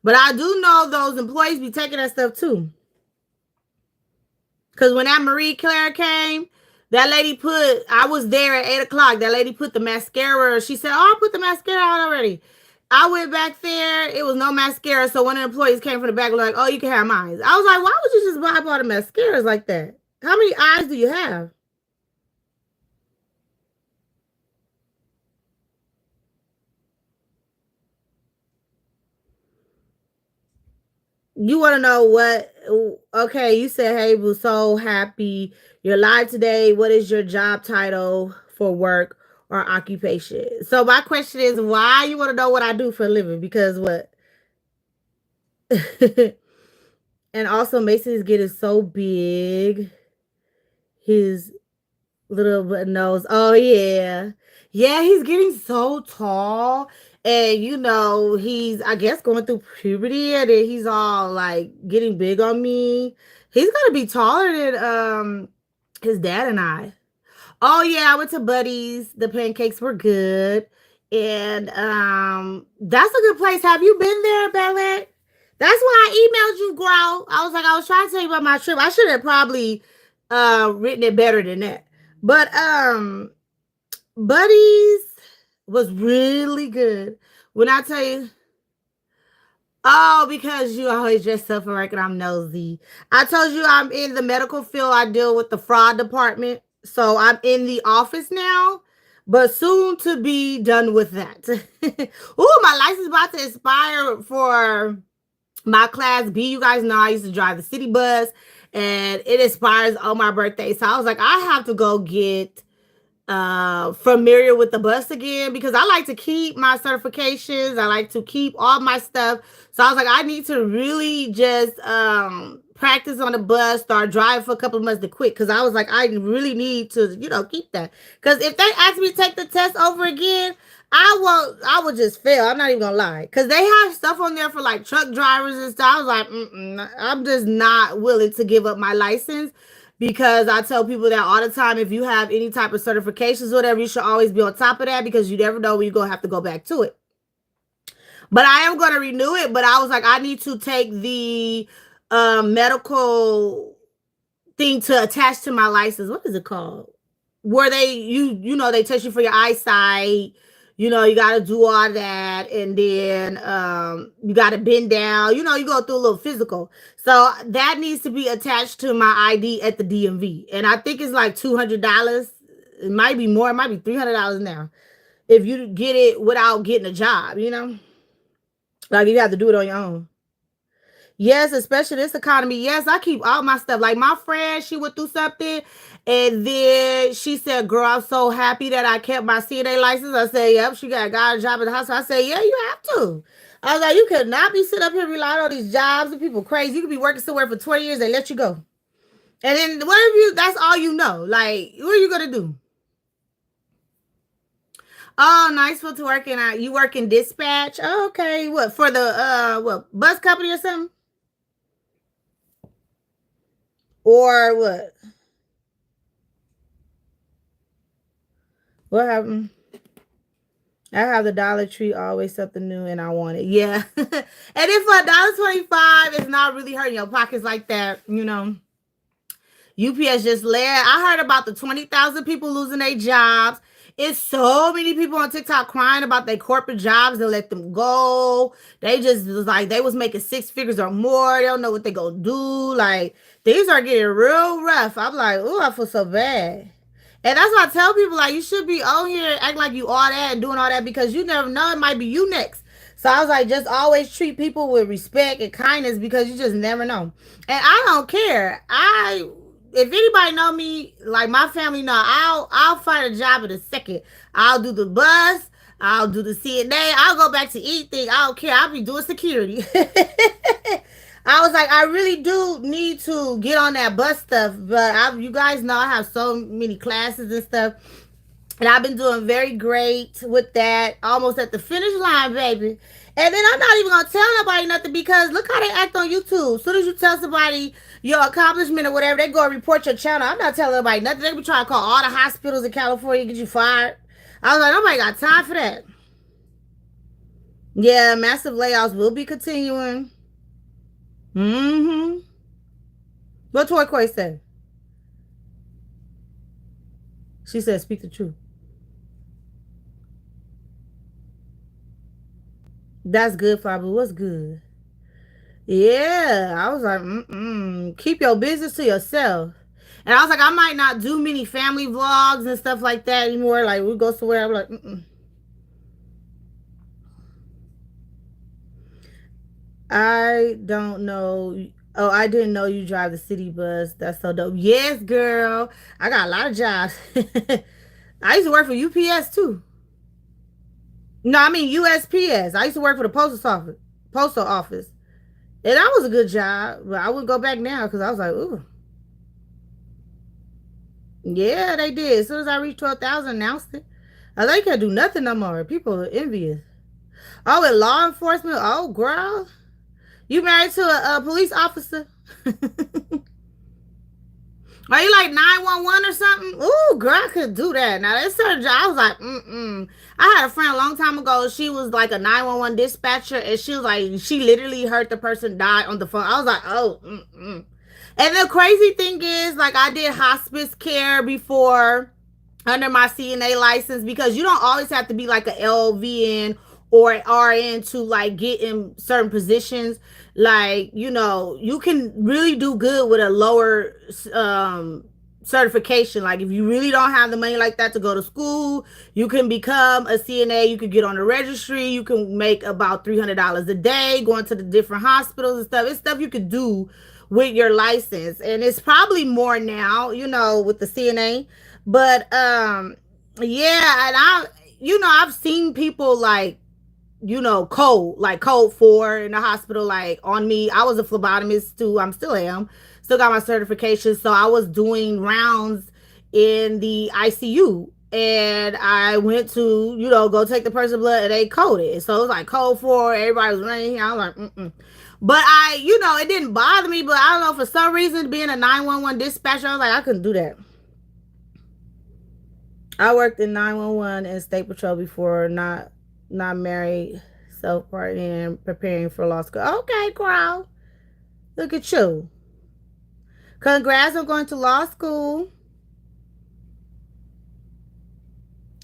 But I do know those employees be taking that stuff too. Because when that Marie Claire came, that lady I was there at 8 o'clock. That lady put the mascara. She said, oh, I put the mascara on already. I went back there. It was no mascara. So one of the employees came from the back like, oh, you can have mine. I was like, why would you just buy a lot of mascaras like that? How many eyes do you have? You want to know what? Okay, you said, hey, we're so happy you're live today. What is your job title for work or occupation? So my question is, why you want to know what I do for a living? Because what? And also, Mason is getting so big. His little nose. Oh yeah, yeah. He's getting so tall, and he's I guess going through puberty, and then he's all like getting big on me. He's gonna be taller than his dad and I. Oh yeah, I went to Buddy's. The pancakes were good. And that's a good place. Have you been there, Bel? That's why I emailed you, Grow. I was trying to tell you about my trip. I should have probably written it better than that. But Buddy's was really good. When I tell you, oh, because you always dress up for work and I'm nosy. I told you I'm in the medical field. I deal with the fraud department. So I'm in the office now, but soon to be done with that. Oh, my license about to expire for my class B. You guys know I used to drive the city bus and it expires on my birthday. So I was like, I have to go get familiar with the bus again because I like to keep my certifications. I like to keep all my stuff. So I was like, I need to really just practice on the bus, start driving for a couple of months to quit. Because I was like, I really need to, keep that. Because if they ask me to take the test over again, I will just fail. I'm not even gonna lie. Because they have stuff on there for like truck drivers and stuff. I was like, I'm just not willing to give up my license. Because I tell people that all the time, if you have any type of certifications or whatever, you should always be on top of that because you never know when you're going to have to go back to it. But I am going to renew it. But I was like, I need to take the medical thing to attach to my license. What is it called? Where they test you for your eyesight. You got to do all that. And then you got to bend down. You go through a little physical. So that needs to be attached to my ID at the DMV. And I think it's like $200. It might be more. It might be $300 now if you get it without getting a job. Like you have to do it on your own. Yes, especially this economy. Yes, I keep all my stuff. Like my friend, she went through something, and then she said, "Girl, I'm so happy that I kept my CNA license." I said, "Yep." She got a job at the hospital. I said, "Yeah, you have to." I was like, "You could not be sitting up here relying on these jobs and people crazy. You could be working somewhere for 20 years, they let you go, and then what if you? That's all you know. Like, what are you gonna do?" Oh, nice for to working out. You work in dispatch. Oh, okay. What for the what bus company or something? Or what? What happened? I have the Dollar Tree, always something new, and I want it. Yeah, and if $1.25, it's not really hurting your pockets like that. UPS just led. I heard about the 20,000 people losing their jobs. It's so many people on TikTok crying about their corporate jobs. They let them go. They just was like they was making six figures or more. They don't know what they gonna do. Like things are getting real rough. I'm like, ooh, I feel so bad. And that's why I tell people like you should be on here acting like you all that and doing all that because you never know it might be you next. So I was like, just always treat people with respect and kindness because you just never know. And I don't care. If anybody know me, like my family know, I'll find a job in a second. I'll do the bus. I'll do the CNA. I'll go back to eat thing. I don't care. I'll be doing security. I was like, I really do need to get on that bus stuff, but you guys know I have so many classes and stuff, and I've been doing very great with that. Almost at the finish line, baby. And then I'm not even gonna tell nobody nothing because look how they act on YouTube. As soon as you tell somebody your accomplishment or whatever, they go and report your channel. I'm not telling nobody nothing. They be trying to call all the hospitals in California and get you fired. I was like, nobody got time for that. Yeah, massive layoffs will be continuing. Mm-hmm. What Toy Quay said? She said, "Speak the truth." That's good, Fabu. What's good? Yeah, I was like, keep your business to yourself. And I was like, I might not do many family vlogs and stuff like that anymore. Like we go somewhere, I'm like, I don't know. Oh, I didn't know you drive the city bus. That's so dope. Yes, girl. I got a lot of jobs. I used to work for UPS too. No, I mean USPS. I used to work for the postal office. Postal office. And that was a good job, but I wouldn't go back now because I was like, ooh, yeah, they did. As soon as I reached 12,000, announced it. They can't do nothing no more. People are envious. Oh, and law enforcement. Oh, girl, you married to a police officer? Are you like 911 or something? Ooh, girl, I could do that. Now that's her job. I was like, I had a friend a long time ago. She was like a 911 dispatcher, and she was like, she literally heard the person die on the phone. I was like, oh, And the crazy thing is, like, I did hospice care before under my CNA license because you don't always have to be like a LVN or an RN to like get in certain positions. Like, you can really do good with a lower certification. Like, if you really don't have the money like that to go to school, you can become a CNA. You can get on the registry. You can make about $300 a day going to the different hospitals and stuff. It's stuff you could do with your license, and it's probably more now, with the CNA. But yeah, and I've seen people like, code 4 in the hospital, like on me. I was a phlebotomist too. I'm still am. Still got my certification. So I was doing rounds in the ICU. And I went to, go take the person's blood and they coded. So it was like code 4, everybody was running. I was like, But it didn't bother me. But I don't know, for some reason, being a 911 dispatcher, I was like, I couldn't do that. I worked in 911 and state patrol before, not married, self partnering, preparing for law school. Okay, girl. Look at you. Congrats on going to law school.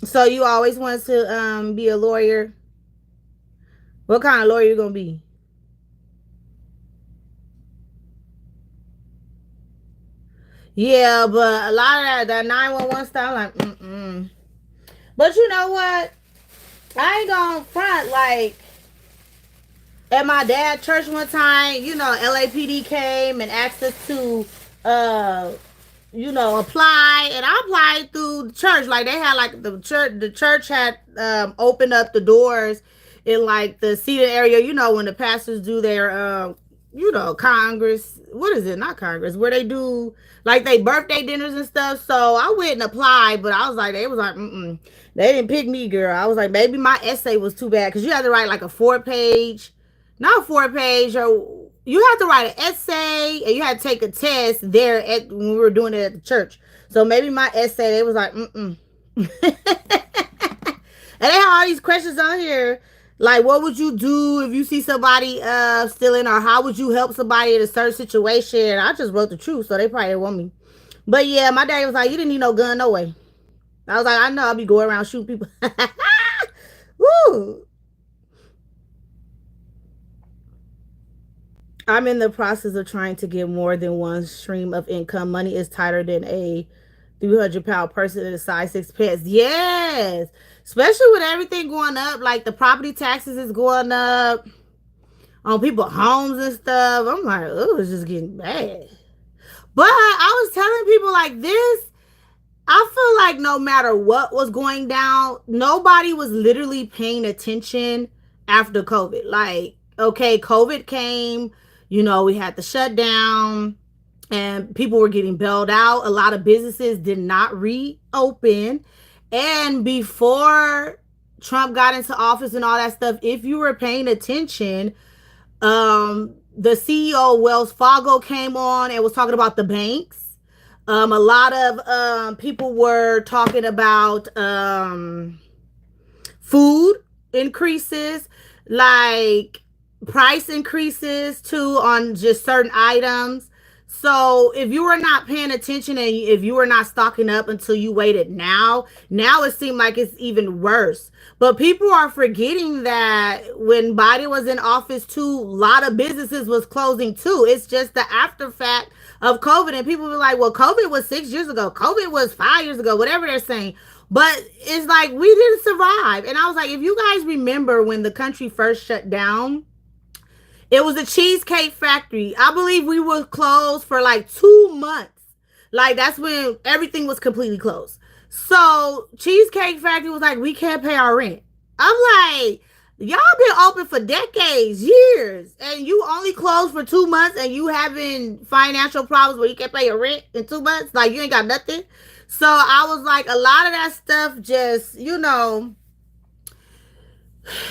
So you always wanted to be a lawyer. What kind of lawyer you gonna be? Yeah, but a lot of that 911 stuff, I'm like, mm-mm. But you know what? I ain't gonna front. Like, at my dad's church one time, LAPD came and asked us to, uh, apply, and I applied through the church. Like, they had, like, the church had opened up the doors in, like, the seating area, when the pastors do their Congress. What is it? Not Congress, where they do, like, they birthday dinners and stuff. So I went and applied, but I was like, they was like, mm-mm. They didn't pick me, girl. I was like, maybe my essay was too bad, because you had to write like a 4 page, not 4 page, or you had to write an essay, and you had to take a test there when we were doing it at the church. So maybe my essay, they was like, mm-mm. And they have all these questions on here. Like, what would you do if you see somebody stealing, or how would you help somebody in a certain situation? I just wrote the truth, so they probably didn't want me. But yeah, my daddy was like, you didn't need no gun, no way. I was like, I know, I'll be going around shooting people. Woo! I'm in the process of trying to get more than one stream of income. Money is tighter than a 300-pound person in a size 6 pants. Yes. Especially with everything going up. Like, the property taxes is going up on people's homes and stuff. I'm like, oh, it's just getting bad. But I was telling people, like, this, I feel like no matter what was going down, nobody was literally paying attention after COVID. Like, okay, COVID came, we had the shutdown and people were getting bailed out. A lot of businesses did not reopen. And before Trump got into office and all that stuff, if you were paying attention, the CEO of Wells Fargo came on and was talking about the banks. A lot of people were talking about food increases, like price increases too on just certain items. So if you were not paying attention and if you were not stocking up until you waited now it seemed like it's even worse. But people are forgetting that when Biden was in office too, a lot of businesses was closing too. It's just the after fact of COVID. And people were like, well, COVID was 6 years ago. COVID was 5 years ago, whatever they're saying. But it's like we didn't survive. And I was like, if you guys remember when the country first shut down, it was a cheesecake factory. I believe we were closed for like 2 months. Like, that's when everything was completely closed. So Cheesecake Factory was like, we can't pay our rent. I'm like, y'all been open for decades, years, and you only closed for 2 months, and you having financial problems where you can't pay your rent in 2 months. Like, you ain't got nothing. So I was like, a lot of that stuff just,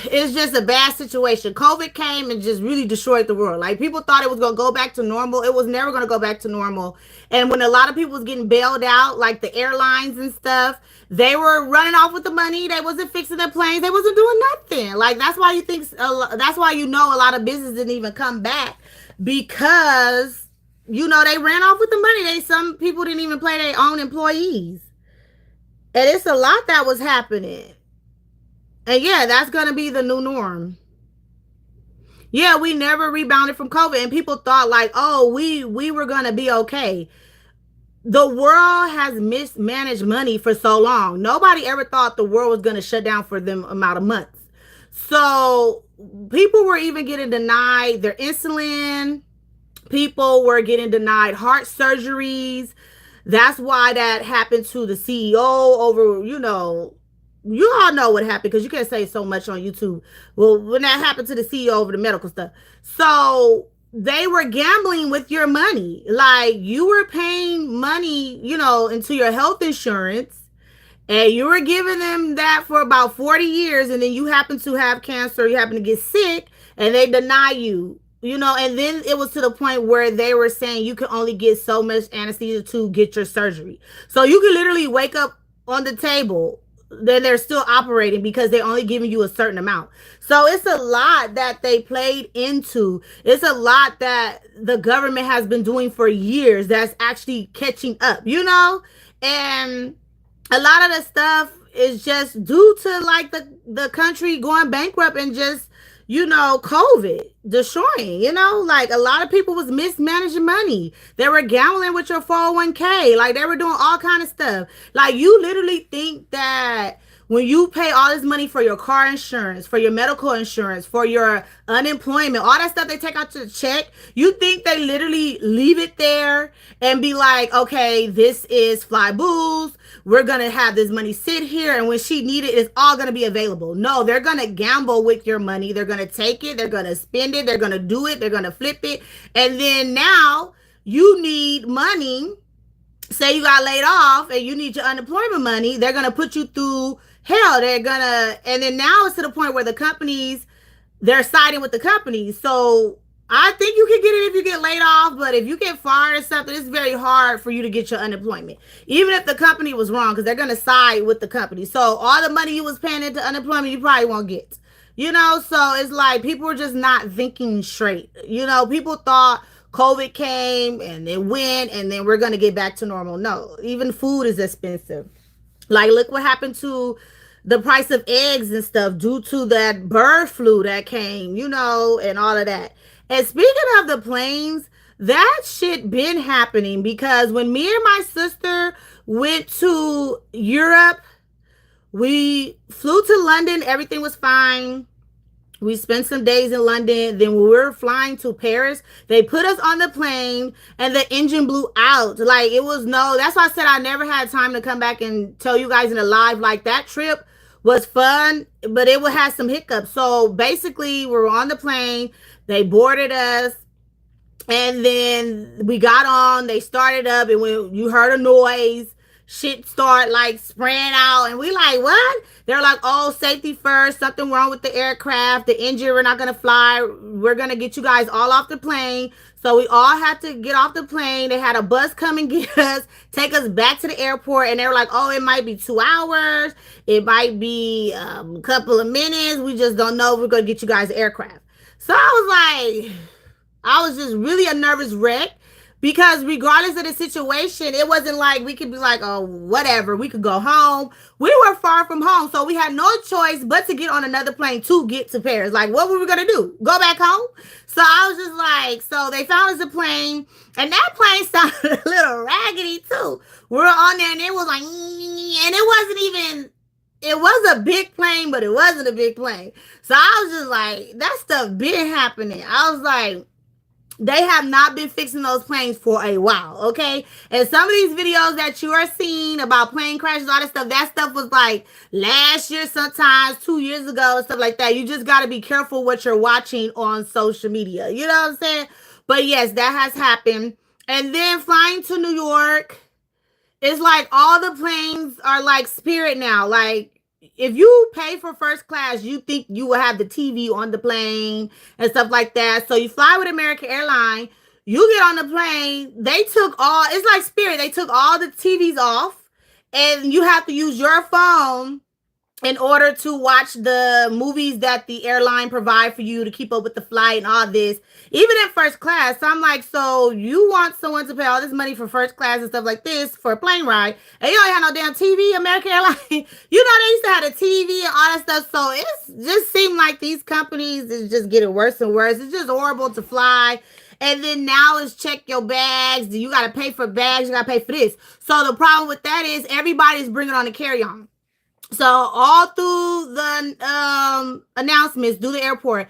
it's just a bad situation. COVID came and just really destroyed the world. Like, people thought it was gonna go back to normal. It was never gonna go back to normal. And when a lot of people was getting bailed out, like the airlines and stuff, they were running off with the money. They wasn't fixing their planes. They wasn't doing nothing. Like, that's why you think. That's why a lot of business didn't even come back, because they ran off with the money. Some people didn't even pay their own employees, and it's a lot that was happening. And yeah, that's gonna be the new norm. Yeah, we never rebounded from COVID, and people thought like, oh, we were gonna be okay. The world has mismanaged money for so long. Nobody ever thought the world was gonna shut down for them amount of months. So people were even getting denied their insulin. People were getting denied heart surgeries. That's why that happened to the CEO over, you all know what happened, because you can't say so much on YouTube. Well, when that happened to the CEO over the medical stuff. So they were gambling with your money. Like, you were paying money, into your health insurance, and you were giving them that for about 40 years, and then you happen to have cancer, you happen to get sick, and they deny you. And then it was to the point where they were saying you can only get so much anesthesia to get your surgery. So you can literally wake up on the table, then they're still operating because they're only giving you a certain amount. So it's a lot that they played into. It's a lot that the government has been doing for years that's actually catching up, And a lot of the stuff is just due to like the country going bankrupt and just, COVID destroying, like a lot of people was mismanaging money. They were gambling with your 401k. Like they were doing all kind of stuff. Like you literally think that when you pay all this money for your car insurance, for your medical insurance, for your unemployment, all that stuff they take out to the check, you think they literally leave it there and be like, okay, this is Fly Boo's. We're going to have this money sit here. And when she need it, it's all going to be available. No, they're going to gamble with your money. They're going to take it. They're going to spend it. They're going to do it. They're going to flip it. And then now you need money. Say you got laid off and you need your unemployment money. They're going to put you through hell. And then now it's to the point where the companies, they're siding with the companies. So I think you can get it if you get laid off, but if you get fired or something, it's very hard for you to get your unemployment. Even if the company was wrong, because they're going to side with the company. So all the money you was paying into unemployment, you probably won't get. So it's like people were just not thinking straight. People thought COVID came and it went and then we're going to get back to normal. No, even food is expensive. Like, look what happened to the price of eggs and stuff due to that bird flu that came, and all of that. And speaking of the planes, that shit been happening because when me and my sister went to Europe, we flew to London, everything was fine. We spent some days in London. Then when we were flying to Paris, they put us on the plane and the engine blew out. Like that's why I said I never had time to come back and tell you guys in a live. Like that trip was fun, but it would have some hiccups. So basically we were on the plane. They boarded us. And then we got on, they started up, and when you heard a noise, shit start like spraying out, and we like, what? They're like, oh, safety first, something wrong with the aircraft, the engine, we're not gonna fly, we're gonna get you guys all off the plane. So we all had to get off the plane. They had a bus come and get us, take us back to the airport, and they were like, oh, it might be 2 hours, it might be a couple of minutes, we just don't know if we're gonna get you guys the aircraft. So I was just really a nervous wreck because regardless of the situation, it wasn't like we could be like, oh, whatever, we could go home. We were far from home, so we had no choice but to get on another plane to get to Paris. Like, what were we going to do? Go back home? So I was just like, so they found us a plane, and that plane sounded a little raggedy too. We were on there, and it was like, and it was a big plane, but it wasn't a big plane. So I was just like, that stuff been happening. I was like, they have not been fixing those planes for a while, okay? And some of these videos that you are seeing about plane crashes, all that stuff was like last year, sometimes 2 years ago, and stuff like that. You just got to be careful what you're watching on social media. You know what I'm saying? But yes, that has happened. And then flying to New York, it's like all the planes are like Spirit now. Like, if you pay for first class, you think you will have the TV on the plane and stuff like that. So you fly with American Airlines, you get on the plane, it's like Spirit, they took all the TVs off, and you have to use your phone in order to watch the movies that the airline provide for you to keep up with the flight and all this, even in first class. So I'm like, so you want someone to pay all this money for first class and stuff like this for a plane ride, and you don't have no damn TV, American Airlines. They used to have a TV and all that stuff. So it just seemed like these companies is just getting worse and worse. It's just horrible to fly. And then now it's check your bags. You got to pay for bags. You got to pay for this. So the problem with that is everybody's bringing on a carry-on. So all through the announcements, through the airport,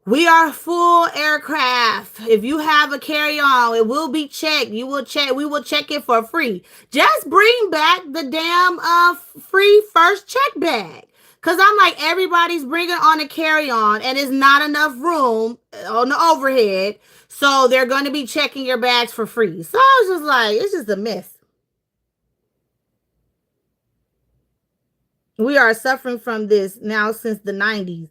we are full aircraft. If you have a carry-on, it will be checked. We will check it for free. Just bring back the damn free first check bag. Because I'm like, everybody's bringing on a carry-on, and it's not enough room on the overhead. So they're going to be checking your bags for free. So I was just like, it's just a mess. We are suffering from this now since the 90s.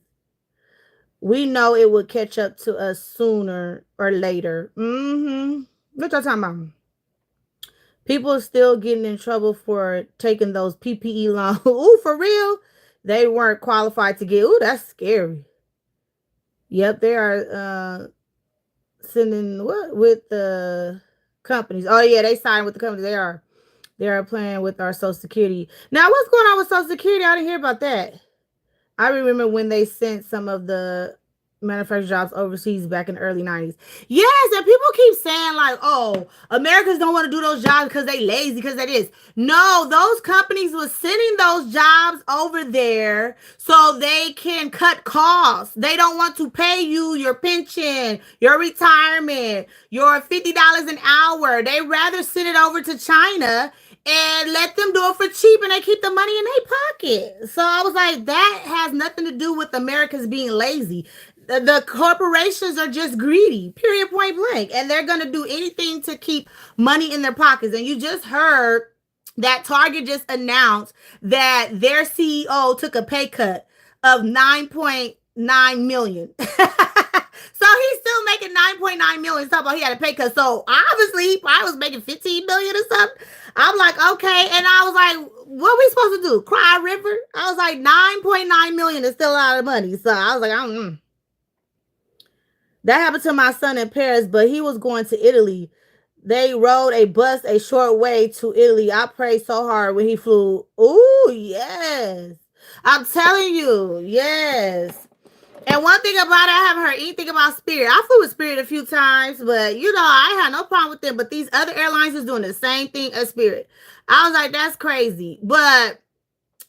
We know it will catch up to us sooner or later. What y'all talking about? People are still getting in trouble for taking those PPE loans. Ooh, for real? They weren't qualified to get. Ooh, that's scary. Yep, they are sending what with the companies. Oh yeah, they signed with the companies. They are playing with our Social Security. Now, what's going on with Social Security? I didn't hear about that. I remember when they sent some of the manufacturing jobs overseas back in the early 90s. Yes, and people keep saying like, oh, Americans don't want to do those jobs because they lazy, because that is. No, those companies were sending those jobs over there so they can cut costs. They don't want to pay you your pension, your retirement, your $50 an hour. They rather send it over to China and let them do it for cheap, and they keep the money in their pocket. So I was like, that has nothing to do with Americans being lazy. The corporations are just greedy, period, point blank, and they're going to do anything to keep money in their pockets. And you just heard that Target just announced that their CEO took a pay cut of 9.9 million. So he's still making 9.9 million. Talking about he had a pay cut. So obviously he probably was making 15 million or something. I'm like, okay. And I was like, what are we supposed to do? Cry a river? I was like, 9.9 million is still a lot of money. So I was like, I don't know. That happened to my son in Paris, but he was going to Italy. They rode a bus a short way to Italy. I prayed so hard when he flew. Ooh, yes. I'm telling you, yes. And one thing about it, I haven't heard anything about Spirit. I flew with Spirit a few times, but I had no problem with them. But these other airlines is doing the same thing as Spirit. I was like, that's crazy. But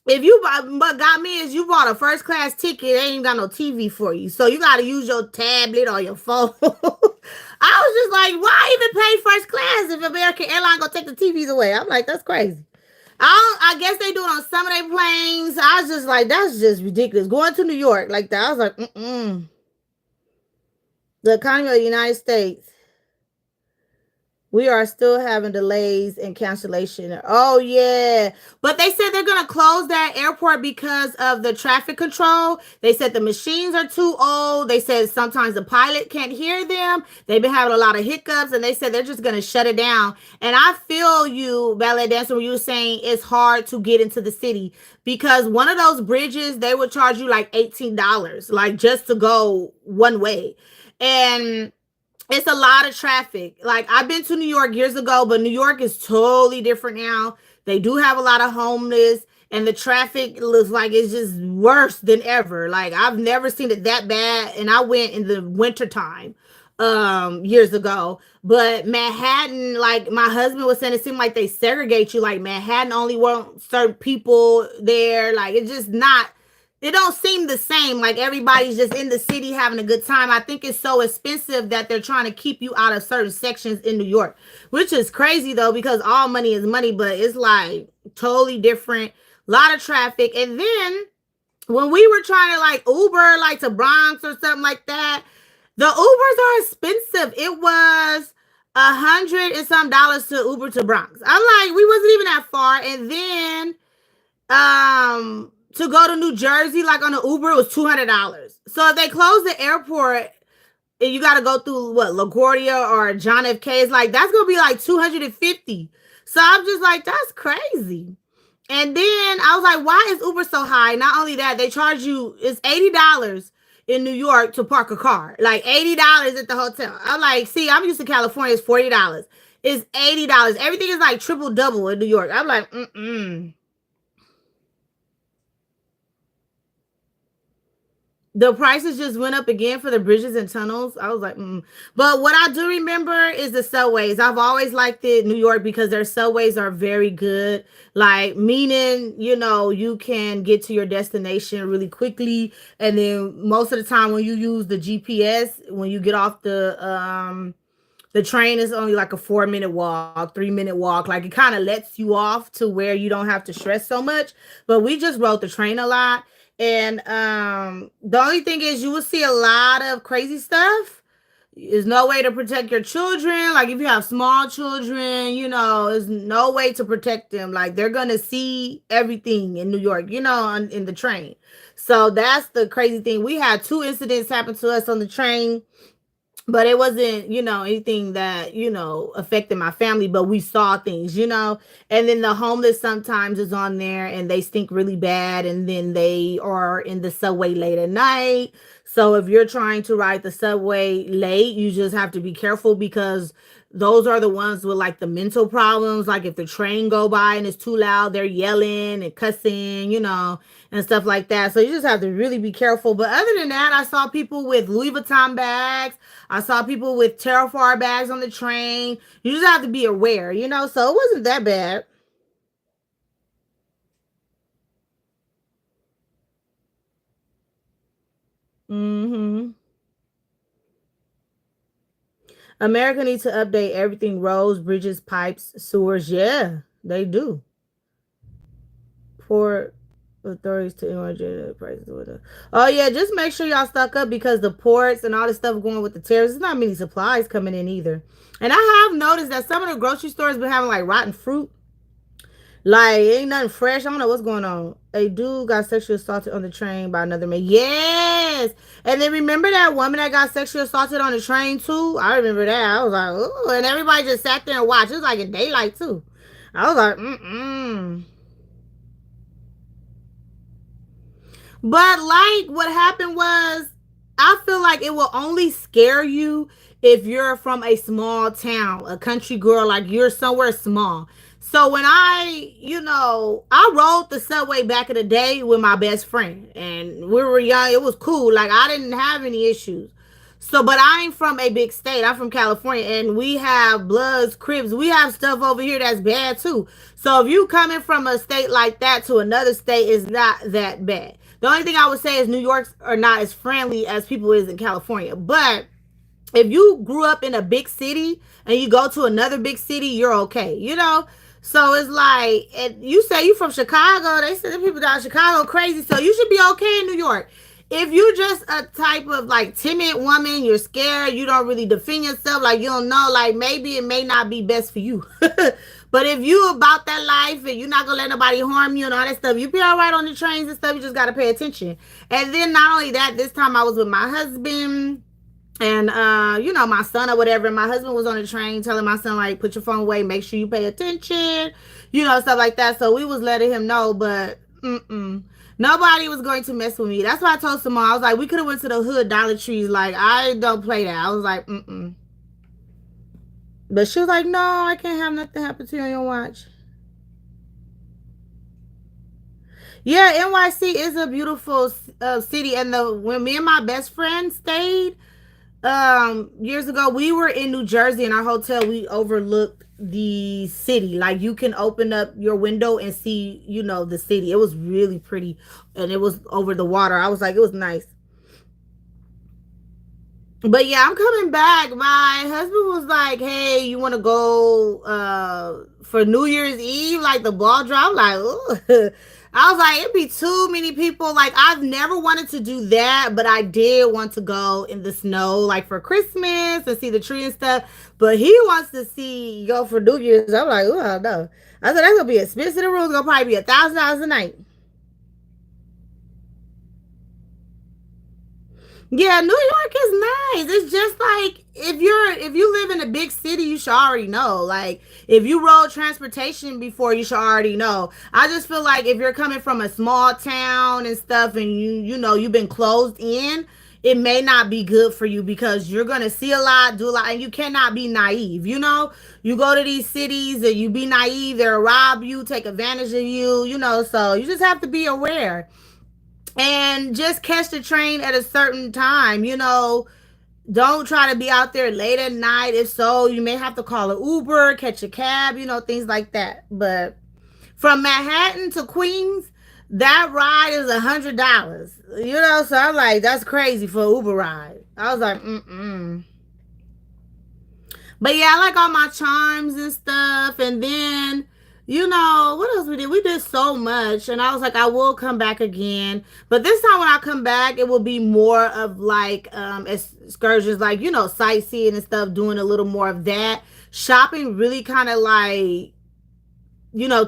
if you what got me is you bought a first class ticket, they ain't got no TV for you. So you gotta use your tablet or your phone. I was just like, why even pay first class if American Airlines gonna take the TVs away? I'm like, that's crazy. I guess they do it on some of their planes. I was just like, that's just ridiculous. Going to New York like that, I was like, the economy of the United States, we are still having delays and cancellation. Oh yeah. But they said they're going to close that airport because of the traffic control. They said the machines are too old. They said sometimes the pilot can't hear them. They've been having a lot of hiccups, and they said they're just going to shut it down. And I feel you, ballet dancer, when you were saying it's hard to get into the city, because one of those bridges, they would charge you like $18, like just to go one way. And it's a lot of traffic. Like, I've been to New York years ago, but New York is totally different now. They do have a lot of homeless, and the traffic looks like it's just worse than ever. Like, I've never seen it that bad, and I went in the wintertime years ago. But Manhattan, like my husband was saying, it seemed like they segregate you. Like, Manhattan only want certain people there. Like, it's just not, it don't seem the same. Like, everybody's just in the city having a good time. I think it's so expensive that they're trying to keep you out of certain sections in New York, which is crazy though, because all money is money, but it's like totally different. A lot of traffic. And then when we were trying to like Uber like to Bronx or something like that, the Ubers are expensive. It was $100 and some dollars to Uber to Bronx. I'm like, we wasn't even that far. And then to go to New Jersey, like on an Uber, it was $200. So if they close the airport and you got to go through what, LaGuardia or John F. K, it's like that's gonna be like 250. So I'm just like, that's crazy. And then I was like, why is Uber so high? Not only that, they charge you, it's $80 in New York to park a car. Like $80 at the hotel. I'm like, see, I'm used to California, it's $40. It's $80. Everything is like triple double in New York. I'm like, The prices just went up again for the bridges and tunnels. I was like, But what I do remember is the subways. I've always liked it, New York, because their subways are very good. Like, meaning, you can get to your destination really quickly. And then most of the time when you use the GPS, when you get off the train is only like a 4-minute walk, 3-minute walk. Like, it kind of lets you off to where you don't have to stress so much. But we just rode the train a lot. And the only thing is you will see a lot of crazy stuff. There's no way to protect your children. Like, if you have small children, there's no way to protect them. Like, they're going to see everything in New York, in the train. So that's the crazy thing. We had 2 incidents happen to us on the train. But it wasn't, anything that, affected my family, but we saw things, and then the homeless sometimes is on there and they stink really bad. And then they are in the subway late at night. So if you're trying to ride the subway late, you just have to be careful, because those are the ones with like the mental problems. Like if the train go by and it's too loud, they're yelling and cussing, and stuff like that. So you just have to really be careful. But other than that, I saw people with Louis Vuitton bags. I saw people with Terrafar bags on the train. You just have to be aware. So it wasn't that bad. Hmm. America needs to update everything: roads, bridges, pipes, sewers. Yeah, they do. For authorities to emergency the prices with it. Oh yeah, just make sure y'all stock up because the ports and all this stuff going with the tariffs. There's not many supplies coming in either. And I have noticed that some of the grocery stores been having like rotten fruit. Like ain't nothing fresh. I don't know what's going on. A dude got sexually assaulted on the train by another man. Yes. And then remember that woman that got sexually assaulted on the train too? I remember that. I was like, ooh, and everybody just sat there and watched. It was like in daylight too. I was like, mm-mm. But like what happened was, I feel like it will only scare you if you're from a small town, a country girl, like you're somewhere small. So when I rode the subway back in the day with my best friend and we were young, it was cool. Like I didn't have any issues. So, but I ain't from a big state. I'm from California, and we have Bloods, Crips. We have stuff over here that's bad too. So, if you coming from a state like that to another state, is not that bad. The only thing I would say is New York's are not as friendly as people is in California. But if you grew up in a big city and you go to another big city, you're okay. So it's like, and you say you from Chicago, they say the people down in Chicago crazy, so you should be okay in New York. If you just a type of like timid woman, you're scared, you don't really defend yourself, like you don't know, like maybe it may not be best for you. But if you about that life and you're not gonna let nobody harm you and all that stuff, you be all right on the trains and stuff. You just gotta pay attention. And then not only that, this time I was with my husband and my son or whatever. And my husband was on the train telling my son like, put your phone away, make sure you pay attention, stuff like that. So we was letting him know, but nobody was going to mess with me. That's why I told Simone, I was like, we could have went to the hood Dollar Trees. Like I don't play that. I was like, but she was like, no, I can't have nothing happen to you on your watch. Yeah, NYC is a beautiful city, and the when me and my best friend stayed, years ago, we were in New Jersey in our hotel. We overlooked the city. Like you can open up your window and see, the city. It was really pretty, and it was over the water. I was like, it was nice. But yeah, I'm coming back. My husband was like, "Hey, you want to go for New Year's Eve, like the ball drop?" Like, ooh. I was like, it'd be too many people. Like, I've never wanted to do that, but I did want to go in the snow, like for Christmas and see the tree and stuff. But he wants to see go for New Year's. I'm like, oh no. I said that's gonna be expensive. The room's gonna probably be $1,000 a night. Yeah, New York is nice. It's just like if you live in a big city, you should already know. Like if you rode transportation before, you should already know. I just feel like if you're coming from a small town and stuff and you've been closed in, it may not be good for you because you're gonna see a lot, do a lot, and you cannot be naive. You go to these cities and you be naive, they'll rob you, take advantage of you, so you just have to be aware and just catch the train at a certain time. Don't try to be out there late at night. If so, you may have to call an Uber, catch a cab, things like that. But from Manhattan to Queens, that ride is $100. So I'm like, that's crazy for an Uber ride. I was like, mm-mm. But yeah, I like all my charms and stuff. And then, what else we did? We did so much. And I was like, I will come back again. But this time when I come back, it will be more of like excursions, like, sightseeing and stuff, doing a little more of that. Shopping really kind of like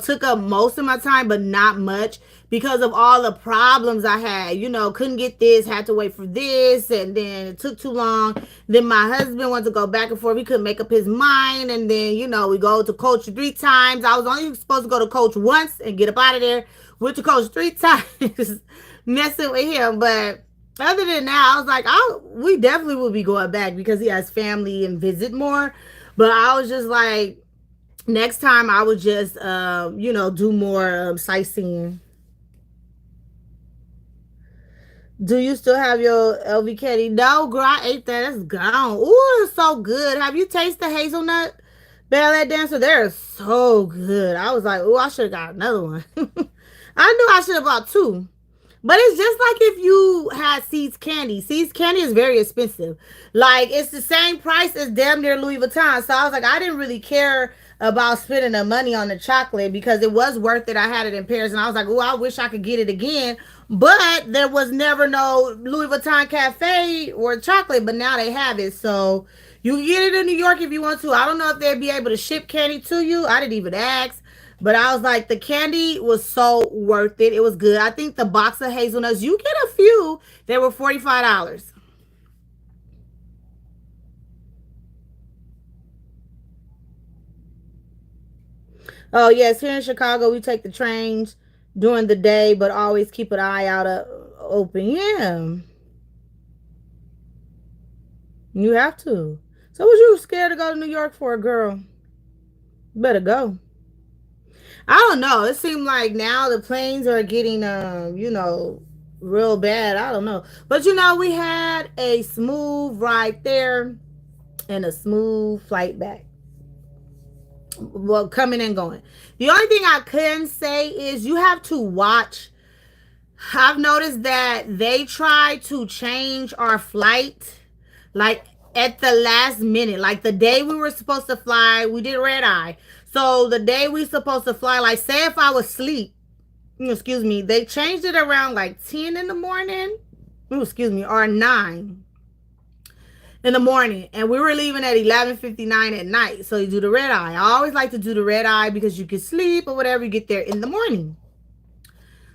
took up most of my time, but not much because of all the problems I had. Couldn't get this, had to wait for this, and then it took too long. Then my husband wanted to go back and forth. He couldn't make up his mind, and then we go to Coach 3 times. I was only supposed to go to Coach once and get up out of there. Went to Coach 3 times, messing with him. But other than that, I was like, we definitely will be going back because he has family and visit more. But I was just like, next time I would just, do more sightseeing. Do you still have your LV Caddy? No, girl, I ate that. That's gone. Ooh, it's so good. Have you tasted hazelnut ballet dancer? They're so good. I was like, ooh, I should have got another one. I knew I should have bought two. But it's just like if you had Seeds Candy. Seeds Candy is very expensive. Like it's the same price as damn near Louis Vuitton. So I was like, I didn't really care about spending the money on the chocolate because it was worth it. I had it in Paris and I was like, oh, I wish I could get it again. But there was never no Louis Vuitton cafe or chocolate, but now they have it. So you can get it in New York if you want to. I don't know if they'd be able to ship candy to you. I didn't even ask. But I was like, the candy was so worth it. It was good. I think the box of hazelnuts, you get a few, they were $45. Oh, yes, here in Chicago, we take the trains during the day, but always keep an eye out open. Yeah, you have to. So, was you scared to go to New York for a girl? Better go. I don't know. It seemed like now the planes are getting, real bad. I don't know. But, we had a smooth ride there and a smooth flight back. Well, coming and going. The only thing I can say is you have to watch. I've noticed that they try to change our flight like at the last minute. Like the day we were supposed to fly, we did red eye. So the day we supposed to fly, like say if I was asleep, excuse me, they changed it around like 10 in the morning. Excuse me, or 9 in the morning, and we were leaving at 11:59 at night. So you do the red eye. I always like to do the red eye because you can sleep or whatever. You get there in the morning.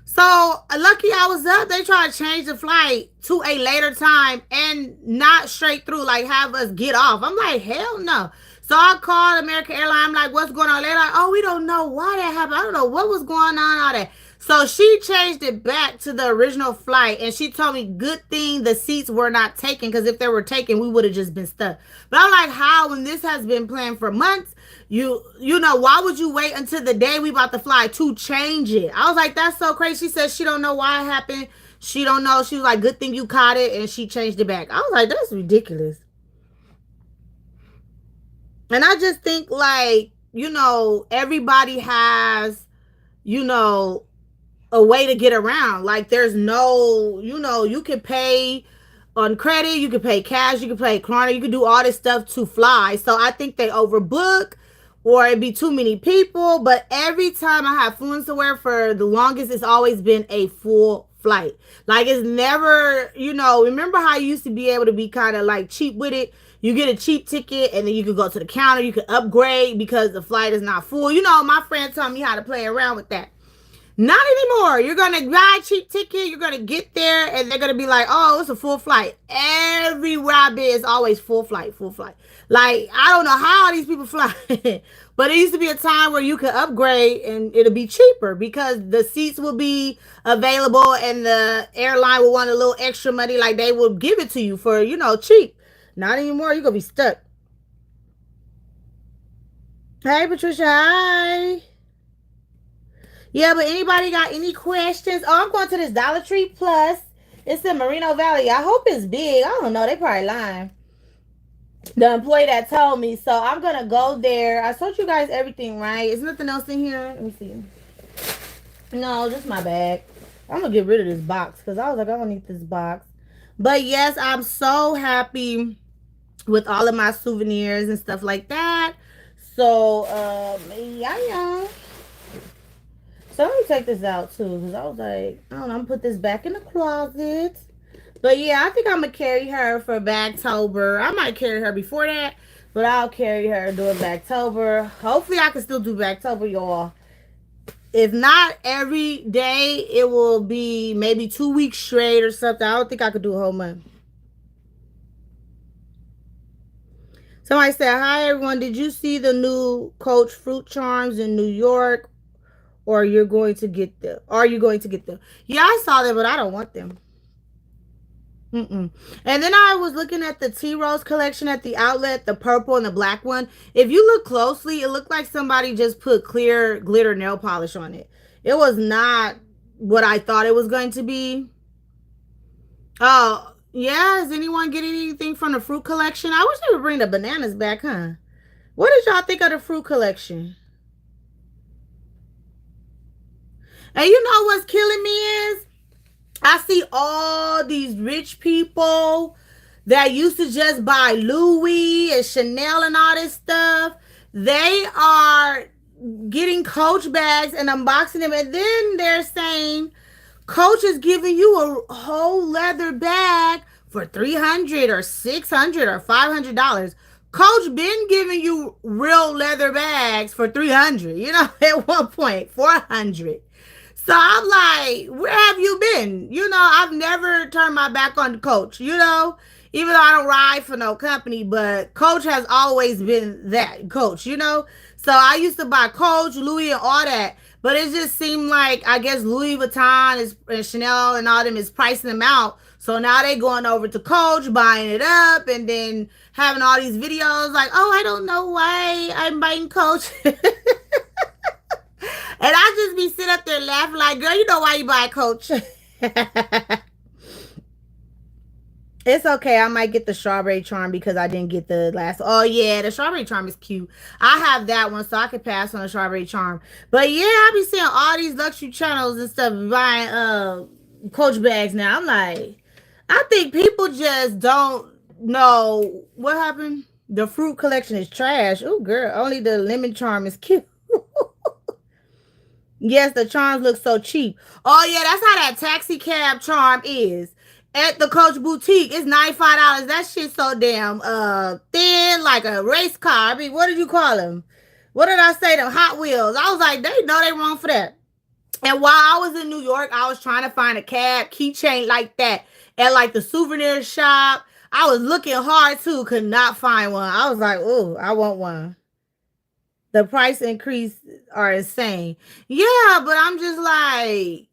So lucky I was up. They tried to change the flight to a later time and not straight through, like have us get off. I'm like, hell no. So I called American Airlines. I'm like, what's going on? They're like, oh, we don't know why that happened. I don't know what was going on, all that. So she changed it back to the original flight, and she told me, good thing the seats were not taken, because if they were taken, we would have just been stuck. But I'm like, how, when this has been planned for months, why would you wait until the day we about to fly to change it? I was like, that's so crazy. She said she don't know why it happened. She don't know. She was like, good thing you caught it, and she changed it back. I was like, that's ridiculous. And I just think like, everybody has, you know, a way to get around. Like there's no, you can pay on credit, you can pay cash, you can pay Klarna, you can do all this stuff to fly. So I think they overbook or it'd be too many people. But every time I have flown somewhere for the longest, it's always been a full flight. Like it's never, remember how you used to be able to be kind of like cheap with it? You get a cheap ticket and then you could go to the counter, you could upgrade because the flight is not full. My friend told me how to play around with that. Not anymore. You're gonna buy a cheap ticket. You're gonna get there, and they're gonna be like, "Oh, it's a full flight." Everywhere I've been is always full flight, full flight. Like I don't know how these people fly, but it used to be a time where you could upgrade and it'll be cheaper because the seats will be available, and the airline will want a little extra money. Like they will give it to you for cheap. Not anymore. You're gonna be stuck. Hey, Patricia. Hi. Yeah, but anybody got any questions? Oh, I'm going to this Dollar Tree Plus. It's in Moreno Valley. I hope it's big. I don't know. They probably lying. The employee that told me. So I'm going to go there. I told you guys everything, right? Is nothing else in here? Let me see. No, just my bag. I'm going to get rid of this box because I was like, I don't need this box. But yes, I'm so happy with all of my souvenirs and stuff like that. So, yeah. So let me take this out too, because I was like, I don't know, I'm gonna put this back in the closet. But yeah, I think I'm gonna carry her for Backtober. I might carry her before that, but I'll carry her during Backtober. Hopefully I can still do Backtober, y'all. If not every day, it will be maybe 2 weeks straight or something. I don't think I could do a whole month. Somebody said, hi everyone. Did you see the new Coach Fruit Charms in New York? Or you're going to get them? Are you going to get them? Yeah, I saw them, but I don't want them. Mm-mm. And then I was looking at the T Rose collection at the outlet, the purple and the black one. If you look closely, it looked like somebody just put clear glitter nail polish on it. It was not what I thought it was going to be. Oh, yeah. Is anyone getting anything from the fruit collection? I wish they would bring the bananas back, huh? What did y'all think of the fruit collection? And you know what's killing me is I see all these rich people that used to just buy Louis and Chanel and all this stuff. They are getting Coach bags and unboxing them, and then they're saying Coach is giving you a whole leather bag for 300 or 600 or $500. Coach been giving you real leather bags for 300. You know, at one point 400. So I'm like, where have you been? You know, I've never turned my back on Coach, you know, even though I don't ride for no company, but Coach has always been that Coach, you know. So I used to buy Coach, Louis, and all that. But it just seemed like, I guess, Louis Vuitton is, and Chanel and all them is pricing them out. So now they going over to Coach, buying it up, and then having all these videos like, oh, I don't know why I'm buying Coach. And I just be sitting up there laughing like, girl, you know why you buy a Coach. It's okay. I might get the strawberry charm because I didn't get the last. Oh yeah, the strawberry charm is cute. I have that one, so I could pass on the strawberry charm. But yeah, I be seeing all these luxury channels and stuff buying Coach bags now. I'm like, I think people just don't know what happened. The fruit collection is trash. Oh girl, only the lemon charm is cute. Yes, the charms look so cheap. Oh yeah, that's how that taxi cab charm is. At the Coach Boutique, it's $95. That shit's so damn thin, like a race car. I mean, what did you call them? What did I say? Them Hot Wheels. I was like, they know they wrong for that. And while I was in New York, I was trying to find a cab keychain like that at like the souvenir shop. I was looking hard too, could not find one. I was like, oh, I want one. The price increase are insane. Yeah, but I'm just like,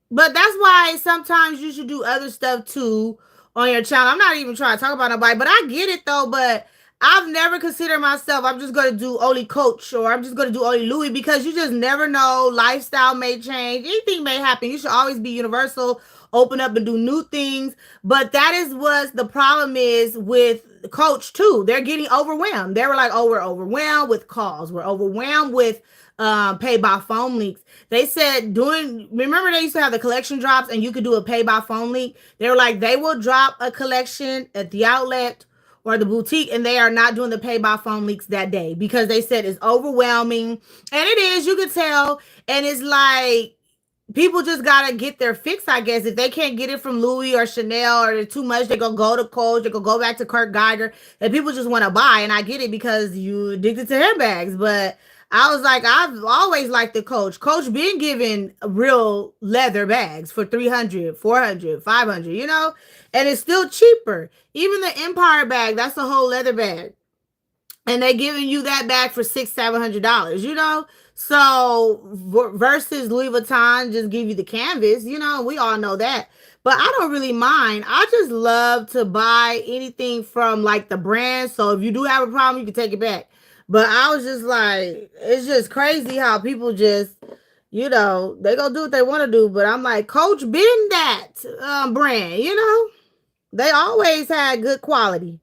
but that's why sometimes you should do other stuff too on your channel. I'm not even trying to talk about nobody, but I get it though. But I've never considered myself, I'm just going to do only Coach or I'm just going to do only Louis because you just never know. Lifestyle may change. Anything may happen. You should always be universal, open up and do new things. But that is what the problem is with Coach too. They're getting overwhelmed. They were like, oh, we're overwhelmed with calls. We're overwhelmed with pay by phone links. They said doing, remember they used to have the collection drops and you could do a pay by phone link. They were like, they will drop a collection at the outlet or the boutique and they are not doing the pay by phone links that day because they said it's overwhelming. And it is, you could tell. And it's like, people just gotta get their fix, I guess. If they can't get it from Louis or Chanel or too much, they gonna go to Coach, they gonna go back to Kurt Geiger. And people just want to buy. And I get it because you addicted to handbags. But I was like, I've always liked the Coach. Coach been giving real leather bags for 300, 400, 500, you know? And it's still cheaper. Even the Empire bag, that's a whole leather bag. And they giving you that bag for $600, $700, you know? So versus Louis Vuitton just give you the canvas, you know, we all know that. But I don't really mind. I just love to buy anything from like the brand. So if you do have a problem, you can take it back. But I was just like, it's just crazy how people just, you know, they gonna do what they want to do. But I'm like, Coach been that brand, you know, they always had good quality.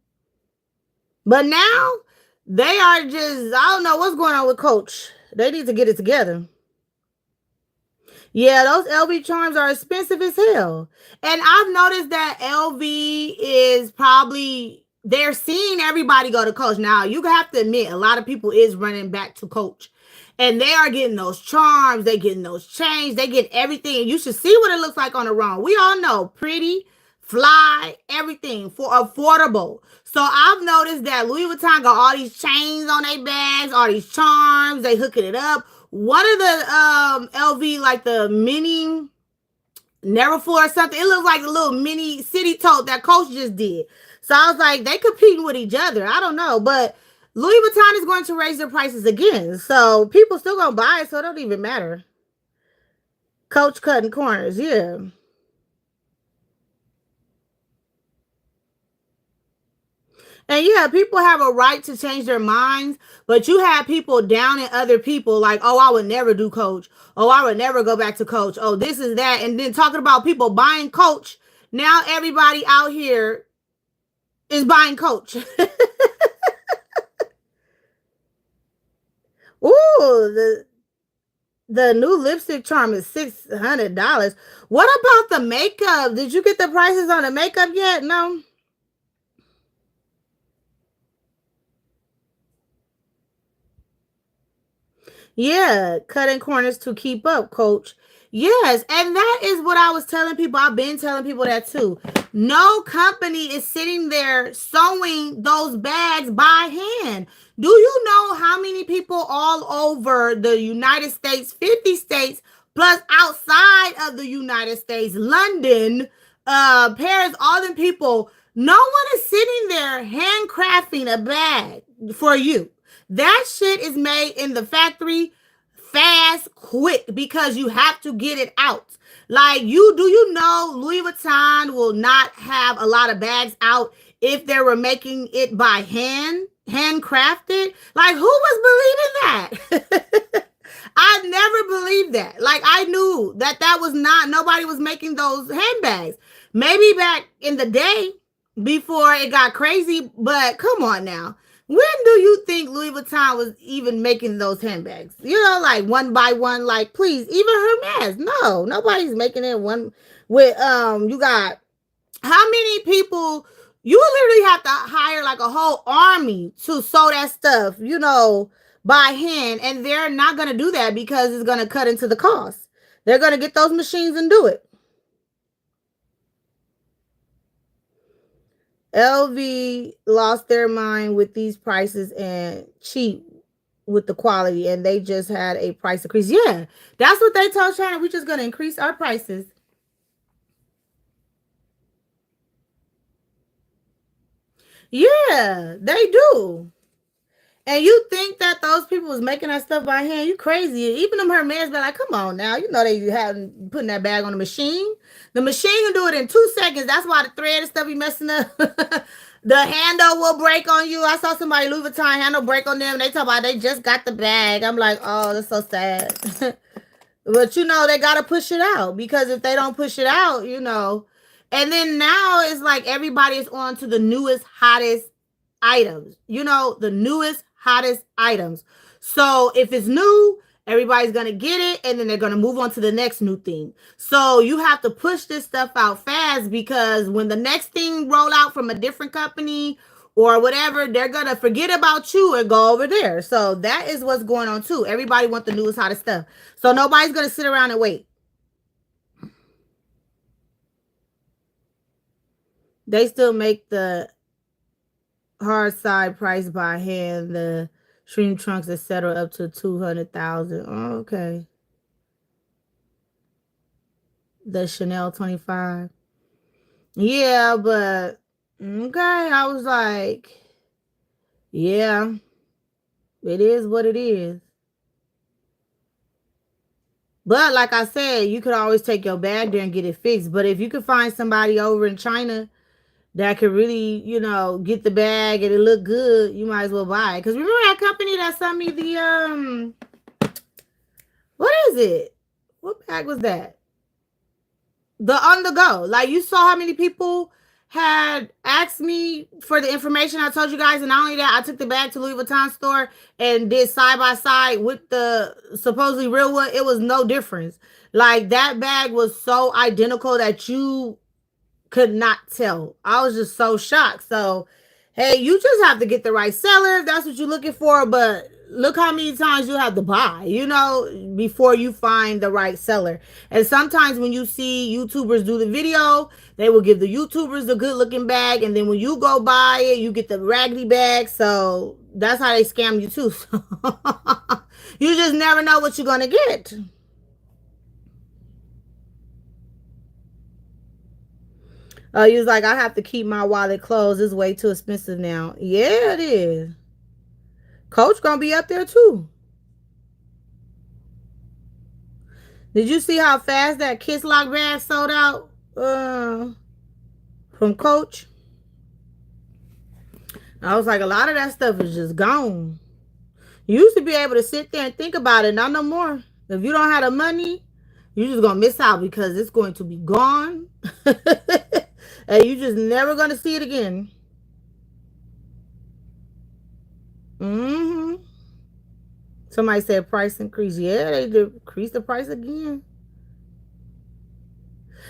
But now they are just, I don't know what's going on with Coach. They need to get it together. Yeah, those LV charms are expensive as hell. And I've noticed that LV is probably, they're seeing everybody go to Coach. Now, you have to admit, a lot of people is running back to Coach. And they are getting those charms, they getting those chains, they get everything. And you should see what it looks like on the run. We all know, pretty, fly, everything for affordable. So I've noticed that Louis Vuitton got all these chains on their bags, all these charms, they hooking it up. One of the LV, like the mini Neverfull or something, it looks like a little mini city tote that Coach just did. So I was like, they competing with each other. I don't know, but Louis Vuitton is going to raise their prices again. So people still gonna buy it, so it don't even matter. Coach cutting corners, yeah. And yeah, people have a right to change their minds, but you have people down in other people like, oh, I would never do Coach. Oh, I would never go back to Coach. Oh, this is that. And then talking about people buying Coach. Now everybody out here is buying Coach. Ooh, the new lipstick charm is $600. What about the makeup? Did you get the prices on the makeup yet? No. Yeah, cutting corners to keep up, coach. Yes, and that is what I was telling people. I've been telling people that too. No company is sitting there sewing those bags by hand. Do you know how many people all over the United States, 50 states, plus outside of the United States, London, Paris, all them people, no one is sitting there handcrafting a bag for you. That shit is made in the factory fast, quick, because you have to get it out. Like you know Louis Vuitton will not have a lot of bags out if they were making it by handcrafted. Like who was believing that? I never believed that. Like I knew that was not nobody was making those handbags. Maybe back in the day before it got crazy, but come on now. When do you think Louis Vuitton was even making those handbags? You know, like one by one, like please, even Hermes. No, nobody's making it one with you got how many people you literally have to hire like a whole army to sew that stuff, you know, by hand, and they're not gonna do that because it's gonna cut into the cost. They're gonna get those machines and do it. LV lost their mind with these prices and cheap with the quality, and they just had a price increase. Yeah, that's what they told China. We're just gonna increase our prices. Yeah, they do. And you think that those people was making that stuff by hand? You crazy? Even them Hermes be like, come on now. You know they have putting that bag on the machine. The machine can do it in 2 seconds. That's why the thread and stuff be messing up. The handle will break on you. I saw somebody Louis Vuitton handle break on them. They talk about they just got the bag. I'm like, oh, that's so sad. But you know they gotta push it out because if they don't push it out, you know. And then now it's like everybody is on to the newest, hottest items. You know, the newest, hottest items. So if it's new, everybody's gonna get it, and then they're gonna move on to the next new thing. So you have to push this stuff out fast because when the next thing roll out from a different company or whatever, they're gonna forget about you and go over there. So that is what's going on too. Everybody wants the newest, hottest stuff. So nobody's gonna sit around and wait. They still make the hard side price by hand, the stream trunks, etc., up to 200,000. Oh, okay. The Chanel 25. Yeah, but okay. I was like, yeah, it is what it is. But like I said, you could always take your bag there and get it fixed. But if you could find somebody over in China that could really, you know, get the bag and it look good, you might as well buy it. Because remember that company that sent me the what is it? What bag was that? The on the go. Like you saw how many people had asked me for the information I told you guys, and not only that, I took the bag to Louis Vuitton store and did side by side with the supposedly real one. It was no difference. Like that bag was so identical that you could not tell. I was just so shocked. So, hey, you just have to get the right seller if that's what you're looking for. But look how many times you have to buy, you know, before you find the right seller. And sometimes when you see YouTubers do the video, they will give the YouTubers the good looking bag. And then when you go buy it, you get the raggedy bag. So that's how they scam you too. You just never know what you're going to get. He was like, I have to keep my wallet closed. It's way too expensive now. Yeah, it is. Coach gonna be up there too. Did you see how fast that Kiss Lock bag sold out from Coach? I was like, a lot of that stuff is just gone. You used to be able to sit there and think about it, not no more. If you don't have the money, you're just gonna miss out because it's going to be gone, and you just never gonna see it again. Hmm. Somebody said price increase. Yeah, they decreased the price again.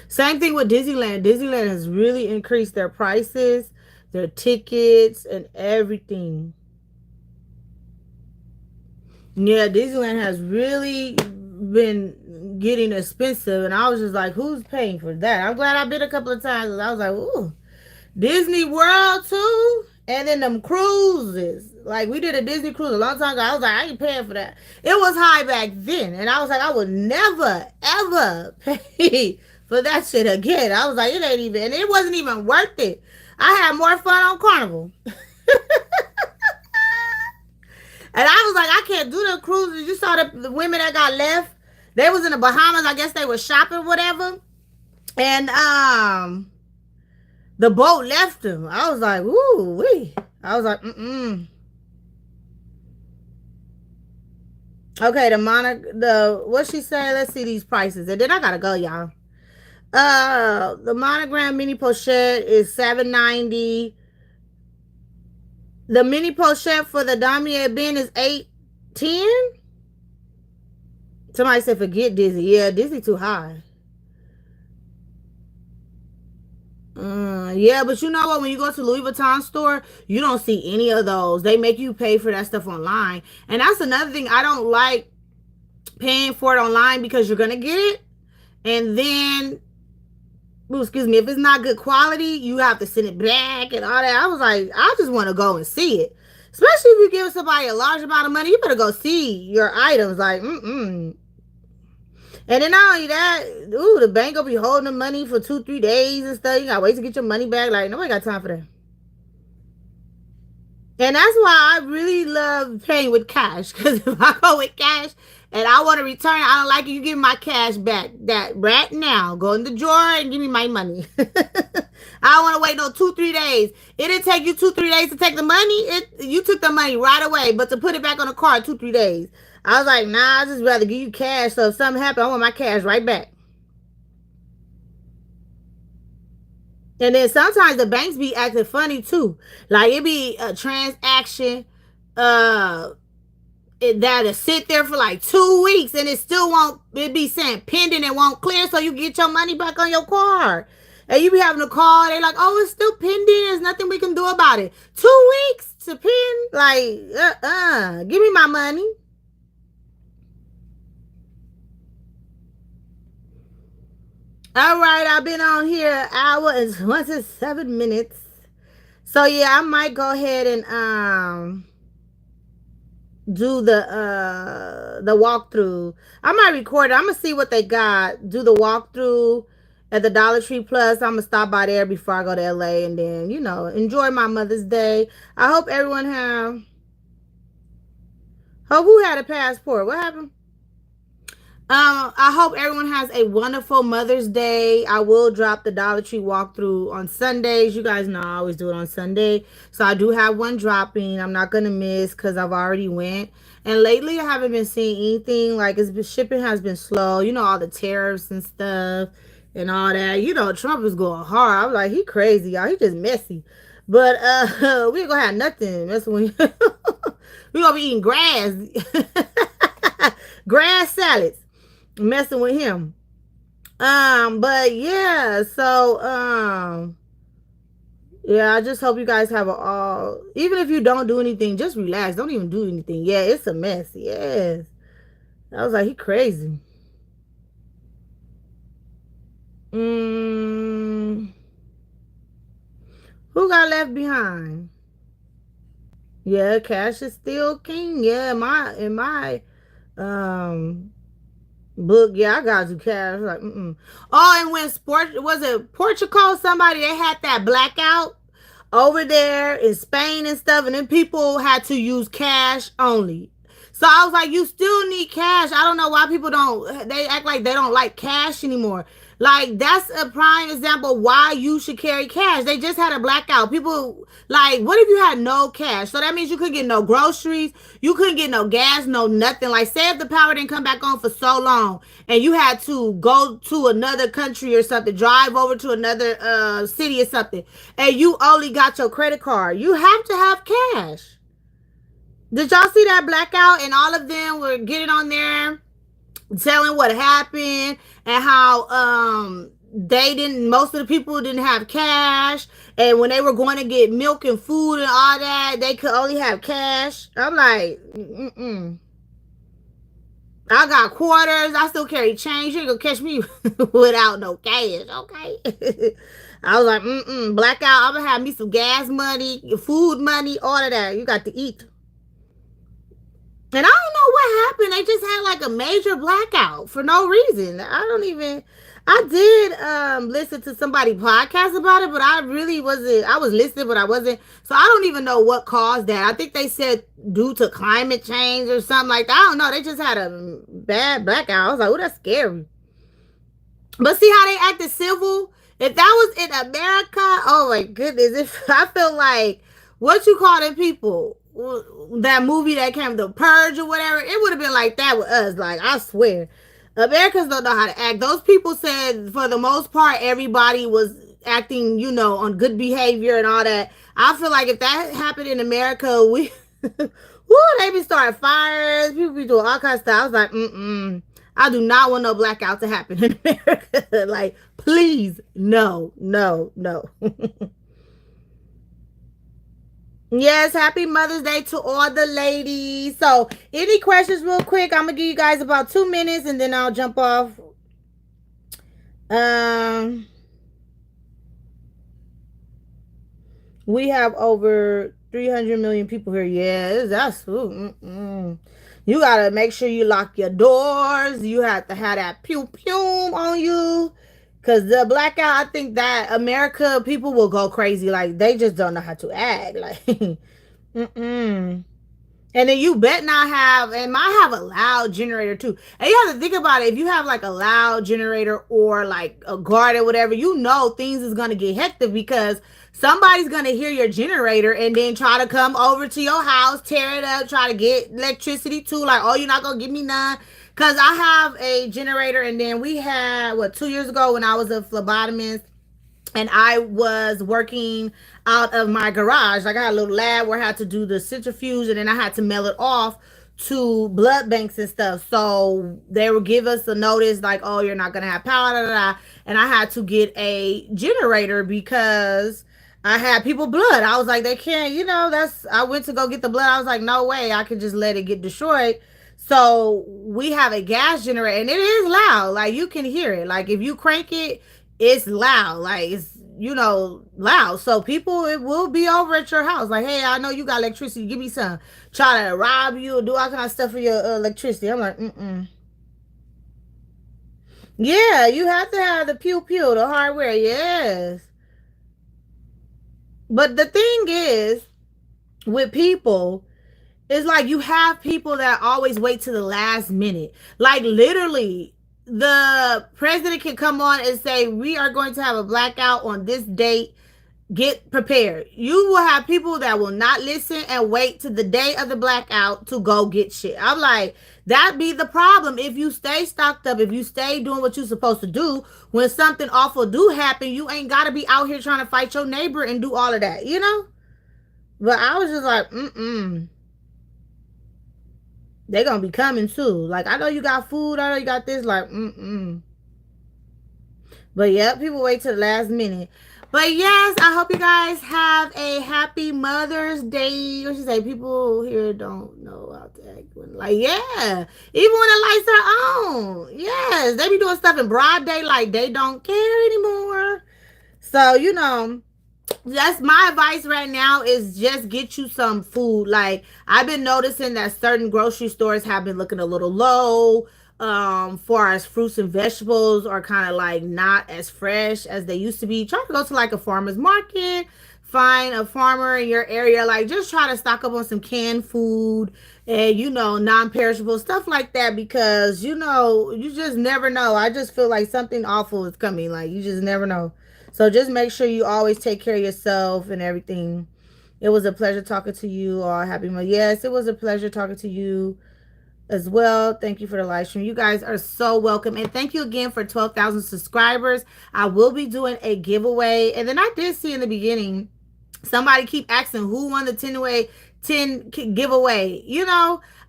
Same thing with Disneyland. Disneyland has really increased their prices, their tickets, and everything. Yeah, Disneyland has really been getting expensive, and I was just like, "Who's paying for that?" I'm glad I've been a couple of times. And I was like, "Ooh, Disney World too," and then them cruises. Like we did a Disney cruise a long time ago. I was like, "I ain't paying for that." It was high back then, and I was like, "I would never ever pay for that shit again." I was like, "It ain't even," and it wasn't even worth it. I had more fun on Carnival. And I was like, I can't do the cruises. You saw the women that got left. They was in the Bahamas. I guess they were shopping, whatever. And the boat left them. I was like, ooh, wee. I was like, mm-mm. Okay, the what she say? Let's see these prices. And then I gotta go, y'all. The monogram mini pochette is $7.90. The mini pochette for the Damier bin is $8.10. Somebody said forget Disney. Yeah, Disney too high. Yeah, but you know what? When you go to Louis Vuitton store, you don't see any of those. They make you pay for that stuff online, and that's another thing I don't like paying for it online because you're gonna get it, and then, ooh, excuse me, if it's not good quality, you have to send it back and all that. I was like, I just want to go and see it, especially if you give somebody a large amount of money. You better go see your items. Like, mm. And then not only that, ooh, the bank will be holding the money for 2, 3 days and stuff. You gotta wait to get your money back. Like nobody got time for that. And that's why I really love paying with cash. Because if I go with cash and I want to return, I don't like it. You give me my cash back. That right now. Go in the drawer and give me my money. I don't want to wait no 2, 3 days. It didn't take you 2, 3 days to take the money. You took the money right away, but to put it back on the card 2, 3 days. I was like, nah, I just rather give you cash. So if something happened, I want my cash right back. And then sometimes the banks be acting funny too. Like it be a transaction uh that'll sit there for like 2 weeks and it still won't, it be saying pending and won't clear, so you get your money back on your card. And you be having to call, they like, oh, it's still pending, there's nothing we can do about it. 2 weeks to pin? Like, give me my money. All right, I've been on here an hour and 27 minutes. So yeah, I might go ahead and do the walkthrough. I might record it. I'm gonna see what they got. Do the walkthrough at the Dollar Tree Plus. I'm gonna stop by there before I go to LA, and then enjoy my Mother's Day. I hope everyone have. Hope who had a passport. What happened? I hope everyone has a wonderful Mother's Day. I will drop the Dollar Tree walkthrough on Sundays. You guys know I always do it on Sunday. So I do have one dropping. I'm not gonna miss because I've already went. And lately I haven't been seeing anything. Like shipping has been slow. All the tariffs and stuff and all that. Trump is going hard. I was like, he crazy, y'all. He just messy. But we ain't gonna have nothing messing with we gonna be eating grass. Grass salads messing with him. But yeah, so yeah, I just hope you guys have a all. Even if you don't do anything, just relax. Don't even do anything. Yeah, it's a mess. Yes, I was like, he crazy. Mm, who got left behind? Yeah, cash is still king. Yeah, in my um book, yeah, I got you cash. Like, mm-mm. Oh, and when sport was it Portugal? Somebody they had that blackout over there in Spain and stuff, and then people had to use cash only. So I was like, you still need cash. I don't know why people don't. They act like they don't like cash anymore. Like that's a prime example why you should carry cash. They just had a blackout. People like, what if you had no cash? So that means you couldn't get no groceries, you couldn't get no gas, no nothing. Like, say if the power didn't come back on for so long, and you had to go to another country or something, drive over to another city or something, and you only got your credit card, you have to have cash. Did y'all see that blackout? And all of them were getting on there telling what happened and how they didn't, most of the people didn't have cash, and when they were going to get milk and food and all that, they could only have cash. I'm like, mm-mm. I got quarters, I still carry change, you ain't gonna catch me without no cash, okay? I was like, blackout, I'm gonna have me some gas money, food money, all of that. You got to eat. And I don't know what happened. They just had like a major blackout for no reason. I don't even. I did listen to somebody podcast about it, but I really wasn't. I was listening, but I wasn't. So I don't even know what caused that. I think they said due to climate change or something like that. I don't know. They just had a bad blackout. I was like, oh, that's scary. But see how they acted civil? If that was in America, oh my goodness. If I feel like, what you call them people? That movie that came, The Purge or whatever, it would have been like that with us. Like, I swear. Americans don't know how to act. Those people said for the most part everybody was acting, on good behavior and all that. I feel like if that happened in America, we woo, they be starting fires, people be doing all kinds of stuff. I was like, I do not want no blackout to happen in America. Like, please, no, no, no. Yes, happy Mother's Day to all the ladies. So, any questions, real quick? I'm gonna give you guys about 2 minutes, and then I'll jump off. Um, we have over 300 million people here. Yes, that's You gotta make sure you lock your doors. You have to have that pew pew on you. Cause the blackout, I think that America people will go crazy. Like, they just don't know how to act. Like, mm-mm. And then you bet not have, and might have a loud generator too. And you have to think about it. If you have like a loud generator or like a guard or whatever, things is gonna get hectic because somebody's gonna hear your generator and then try to come over to your house, tear it up, try to get electricity too. Like, oh, you're not gonna give me none. Cause I have a generator, and then we had 2 years ago when I was a phlebotomist and I was working out of my garage. Like, I had a little lab where I had to do the centrifuge, and then I had to mail it off to blood banks and stuff. So they would give us a notice like, oh, you're not gonna have power, da, da, da. And I had to get a generator because I had people blood. I was like, they can't, I went to go get the blood. I was like, no way, I could just let it get destroyed. So we have a gas generator, and it is loud. Like, you can hear it. Like, if you crank it, it's loud. Like, it's loud. So people, it will be over at your house. Like, hey, I know you got electricity. Give me some. Try to rob you or do all kind of stuff for your electricity. I'm like, yeah, you have to have the pew pew, the hardware. Yes. But the thing is, with people, it's like you have people that always wait to the last minute. Like, literally, the president can come on and say, we are going to have a blackout on this date. Get prepared. You will have people that will not listen and wait to the day of the blackout to go get shit. I'm like, that be the problem. If you stay stocked up, if you stay doing what you're supposed to do, when something awful do happen, you ain't got to be out here trying to fight your neighbor and do all of that. But I was just like, they gonna be coming too. Like, I know you got food, I know you got this, like, But yeah, people wait till the last minute. But yes, I hope you guys have a happy Mother's Day. What you say? People here don't know how to act. Like, yeah. Even when the lights are on. Yes. They be doing stuff in broad daylight. They don't care anymore. So, that's my advice right now is just get you some food. Like, I've been noticing that certain grocery stores have been looking a little low. Far as fruits and vegetables are kind of like not as fresh as they used to be. Try to go to like a farmer's market, find a farmer in your area. Like, just try to stock up on some canned food and, non-perishable stuff like that, because, you just never know. I just feel like something awful is coming. Like, you just never know. So just make sure you always take care of yourself and everything. It was a pleasure talking to you all. Happy Month. Yes, it was a pleasure talking to you as well. Thank you for the live stream. You guys are so welcome. And thank you again for 12,000 subscribers. I will be doing a giveaway. And then I did see in the beginning, somebody keep asking who won the 10 giveaway.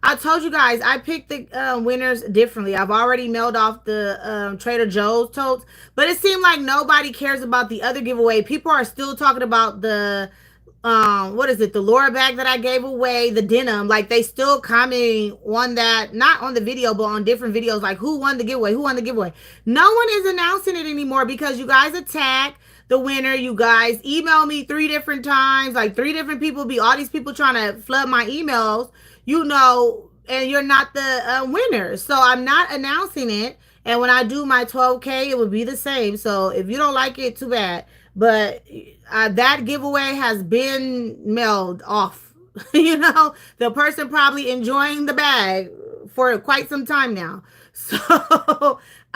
I told you guys I picked the winners differently. I've already mailed off the Trader Joe's totes, but it seemed like nobody cares about the other giveaway. People are still talking about the what is it, the Laura bag that I gave away, the denim. Like, they still commenting on that, not on the video but on different videos, like, who won the giveaway. No one is announcing it anymore because you guys attack the winner. You guys email me 3 different times, like 3 different people, be all these people trying to flood my emails, and you're not the winner. So I'm not announcing it. And when I do my 12K, it will be the same. So if you don't like it, too bad. But that giveaway has been mailed off. The person probably enjoying the bag for quite some time now. So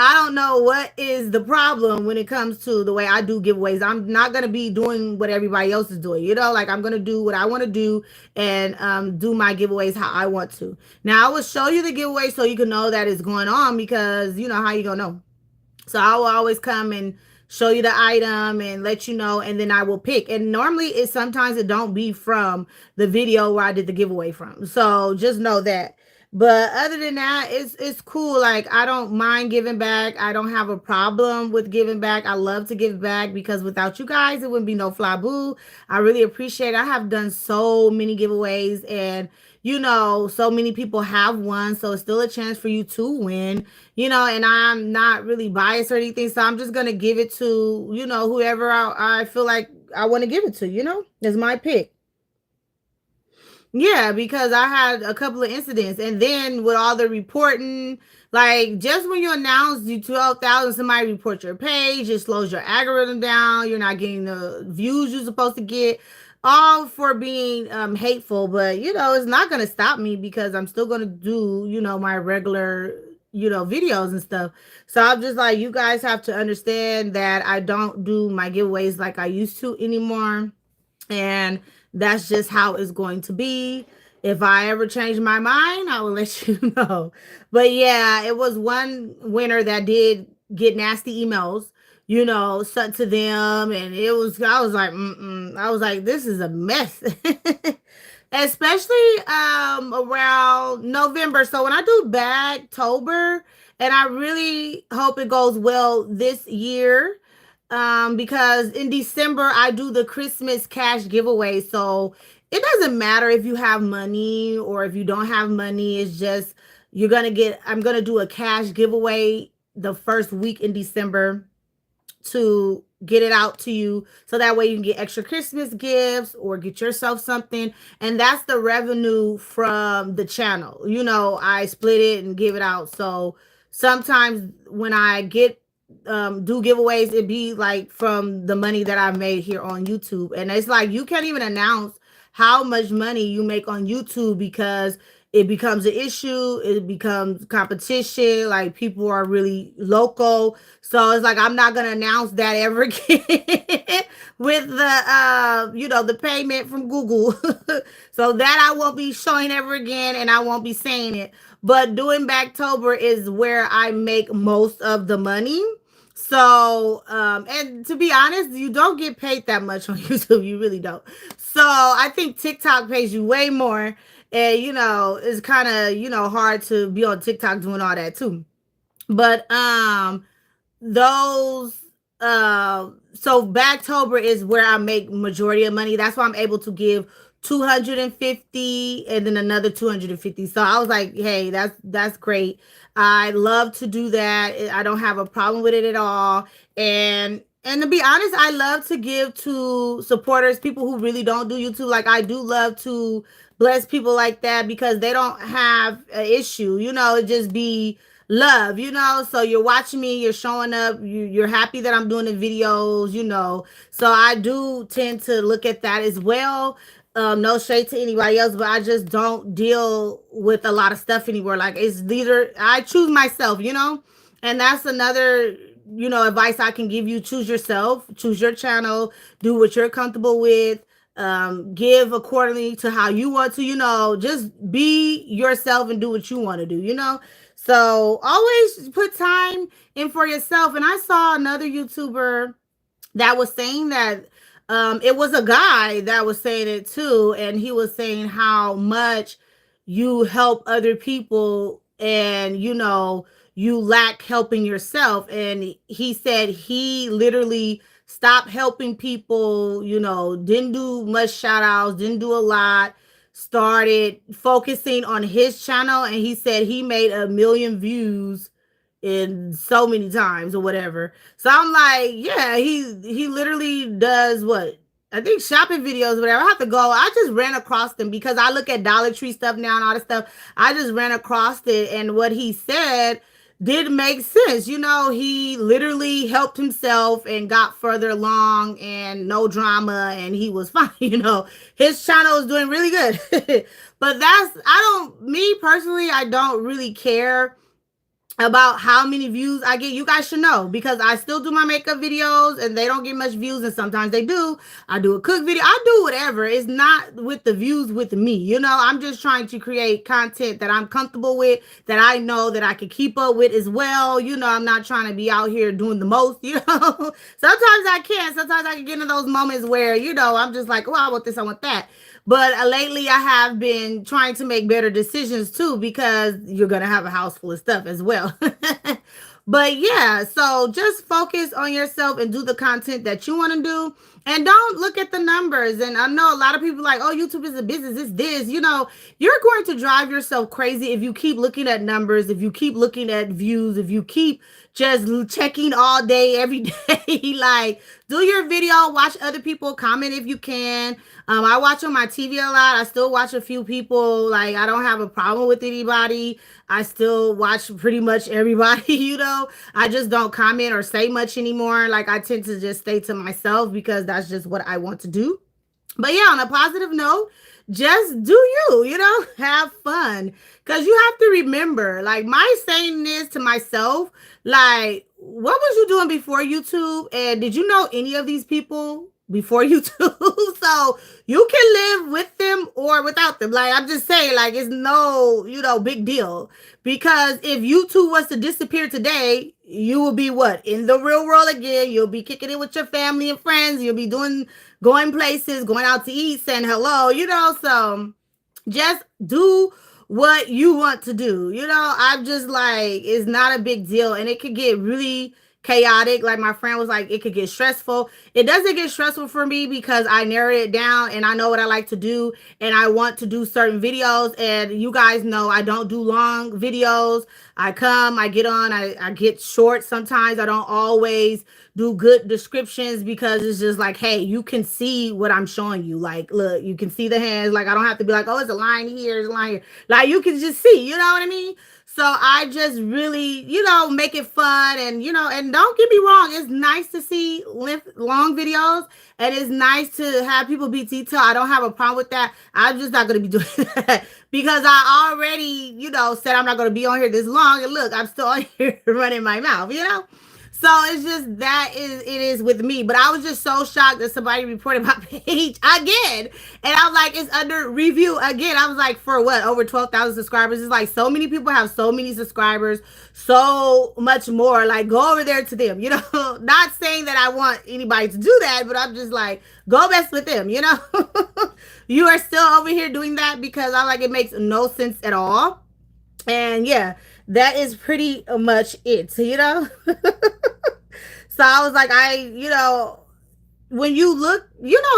I don't know what is the problem when it comes to the way I do giveaways. I'm not going to be doing what everybody else is doing. Like, I'm going to do what I want to do and do my giveaways how I want to. Now, I will show you the giveaway so you can know that it's going on, because how you going to know. So I will always come and show you the item and let you know, and then I will pick. And normally sometimes it don't be from the video where I did the giveaway from. So just know that. But other than that, it's cool. Like, I don't mind giving back. I don't have a problem with giving back. I love to give back, because without you guys, it wouldn't be no fly boo. I really appreciate it. I have done so many giveaways, and so many people have won. So it's still a chance for you to win, and I'm not really biased or anything. So I'm just going to give it to, whoever I feel like I want to give it to, it's my pick. Yeah, because I had a couple of incidents, and then with all the reporting, like, just when you announce you 12,000, somebody report your page, it slows your algorithm down. You're not getting the views you're supposed to get, all for being hateful. But it's not going to stop me, because I'm still going to do my regular videos and stuff. So I'm just like, you guys have to understand that I don't do my giveaways like I used to anymore. And that's just how it's going to be. If I ever change my mind, I will let you know. But yeah, it was one winner that did get nasty emails, sent to them. And I was like, I was like, this is a mess. Especially around November. So when I do Bagtober, and I really hope it goes well this year, because in December I do the Christmas cash giveaway. So it doesn't matter if you have money or if you don't have money. It's just I'm gonna do a cash giveaway the first week in December to get it out to you, so that way you can get extra Christmas gifts or get yourself something. And that's the revenue from the channel. I split it and give it out. So sometimes when I get do giveaways, it be like from the money that I made here on YouTube. And it's like, you can't even announce how much money you make on YouTube, because it becomes an issue. It becomes competition. Like, people are really local. So it's like, I'm not going to announce that ever again with the payment from Google. So that I won't be showing ever again, and I won't be saying it. But doing Bagtober is where I make most of the money. So, and to be honest, you don't get paid that much on YouTube. You really don't. So I think TikTok pays you way more. And, it's kind of, hard to be on TikTok doing all that too. But, those, so Bagtober is where I make majority of money. That's why I'm able to give 250 and then another 250. So I was like, hey, that's great. I love to do that. I don't have a problem with it at all. And to be honest, I love to give to supporters, people who really don't do YouTube. Like, I do love to bless people like that, because they don't have an issue. It just be love, so you're watching me, you're showing up, you're happy that I'm doing the videos, so I do tend to look at that as well. No shade to anybody else, but I just don't deal with a lot of stuff anymore. Like, it's either I choose myself, and that's another advice I can give you. Choose yourself, choose your channel, do what you're comfortable with, give accordingly to how you want to, just be yourself and do what you want to do, so always put time in for yourself. And I saw another YouTuber that was saying that, it was a guy that was saying it too, and he was saying how much you help other people, and you lack helping yourself. And he said he literally stopped helping people, didn't do much shout outs, didn't do a lot, started focusing on his channel, and he said he made 1 million views in so many times or whatever. So I'm like, yeah, he literally does what? I think shopping videos, whatever. I have to go. I just ran across them because I look at Dollar Tree stuff now and all this stuff. I just ran across it, and what he said did make sense. He literally helped himself and got further along, and no drama, and he was fine. His channel is doing really good. But me personally, I don't really care about how many views I get. You guys should know, because I still do my makeup videos and they don't get much views, and sometimes they do. I do a cook video, I do whatever. It's not with the views with me. I'm just trying to create content that I'm comfortable with, that I know that I can keep up with as well. I'm not trying to be out here doing the most. Sometimes I can. Sometimes I can get in those moments where I'm just like, oh, I want this, I want that. But lately, I have been trying to make better decisions too, because you're going to have a house full of stuff as well. But yeah, so just focus on yourself and do the content that you want to do. And don't look at the numbers. And I know a lot of people like, oh, YouTube is a business, it's this. You're going to drive yourself crazy if you keep looking at numbers, if you keep looking at views, if you keep just checking all day, every day. Like, do your video, watch other people, comment if you can. I watch on my TV a lot. I still watch a few people. Like, I don't have a problem with anybody. I still watch pretty much everybody, I just don't comment or say much anymore. Like, I tend to just stay to myself because that's just what I want to do. But yeah, on a positive note, just do have fun. Because you have to remember, like, my saying this to myself, like, what was you doing before YouTube? And did you know any of these people before YouTube? So you can live with them or without them. Like, I'm just saying, like, it's no, big deal. Because if YouTube was to disappear today, you will be what? In the real world again. You'll be kicking it with your family and friends. You'll be going places, going out to eat, saying hello, so just do what you want to do. I'm just like, it's not a big deal, and it could get really chaotic. Like my friend was like, it could get stressful. It doesn't get stressful for me because I narrowed it down and I know what I like to do, and I want to do certain videos. And you guys know I don't do long videos. I come, I get on, I get short sometimes. I don't always do good descriptions because it's just like, hey, you can see what I'm showing you. Like, look, you can see the hands. Like, I don't have to be like, oh, it's a line here, it's a line here. Like, you can just see, you know what I mean? So I just really, make it fun. And, and don't get me wrong, it's nice to see long videos, and it's nice to have people be detailed. I don't have a problem with that. I'm just not going to be doing that because I already, said I'm not going to be on here this long. And look, I'm still on here running my mouth, So it's just it is with me. But I was just so shocked that somebody reported my page again. And I'm like, it's under review again. I was like, for what? Over 12,000 subscribers. It's like so many people have so many subscribers, so much more. Like, go over there to them, Not saying that I want anybody to do that, but I'm just like, go best with them, You are still over here doing that because I'm like, it makes no sense at all. And yeah, that is pretty much it, So I was like, when you look,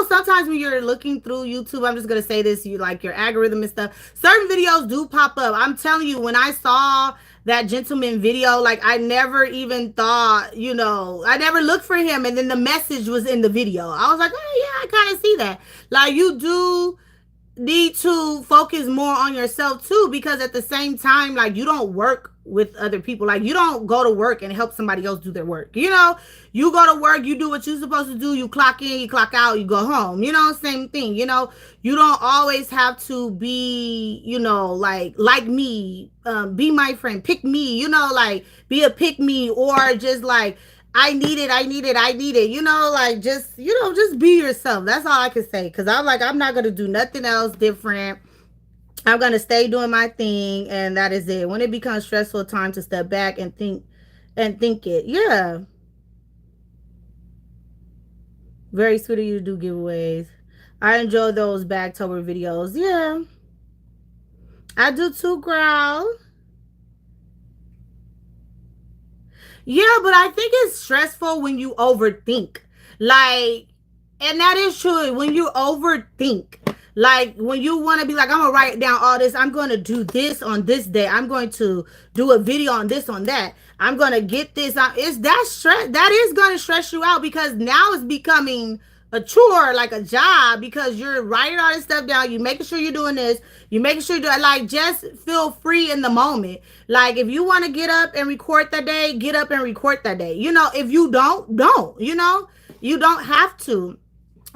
sometimes when you're looking through YouTube, I'm just going to say this, you like your algorithm and stuff, certain videos do pop up. I'm telling you, when I saw that gentleman video, like, I never even thought, I never looked for him. And then the message was in the video. I was like, oh yeah, I kind of see that. Like, you do need to focus more on yourself too, because at the same time, like, you don't work with other people. Like, you don't go to work and help somebody else do their work. You know, you go to work, you do what you're supposed to do, you clock in, you clock out, you go home. You know, same thing. You know, you don't always have to be, you know, like me, be my friend, pick me, you know, like be a pick me, or just like I need it, I need it, I need it. You know, like just, you know, just be yourself. That's all I can say. Cause I'm like, I'm not gonna do nothing else different. I'm gonna stay doing my thing, and that is it. When it becomes stressful, time to step back and think it. Yeah, very sweet of you to do giveaways. I enjoy those Bagtober videos. Yeah, I do too, girl. Yeah, but I think it's stressful when you overthink. Like, and that is true. When you overthink, like when you want to be like, I'm gonna write down all this. I'm gonna do this on this day. I'm going to do a video on this, on that. I'm gonna get this. It's that stress. That is gonna stress you out because now it's becoming a chore, like a job, because you're writing all this stuff down. You making sure you're doing this. You making sure you do it. Like, just feel free in the moment. Like, if you want to get up and record that day, get up and record that day. You know, if you don't. You know, you don't have to.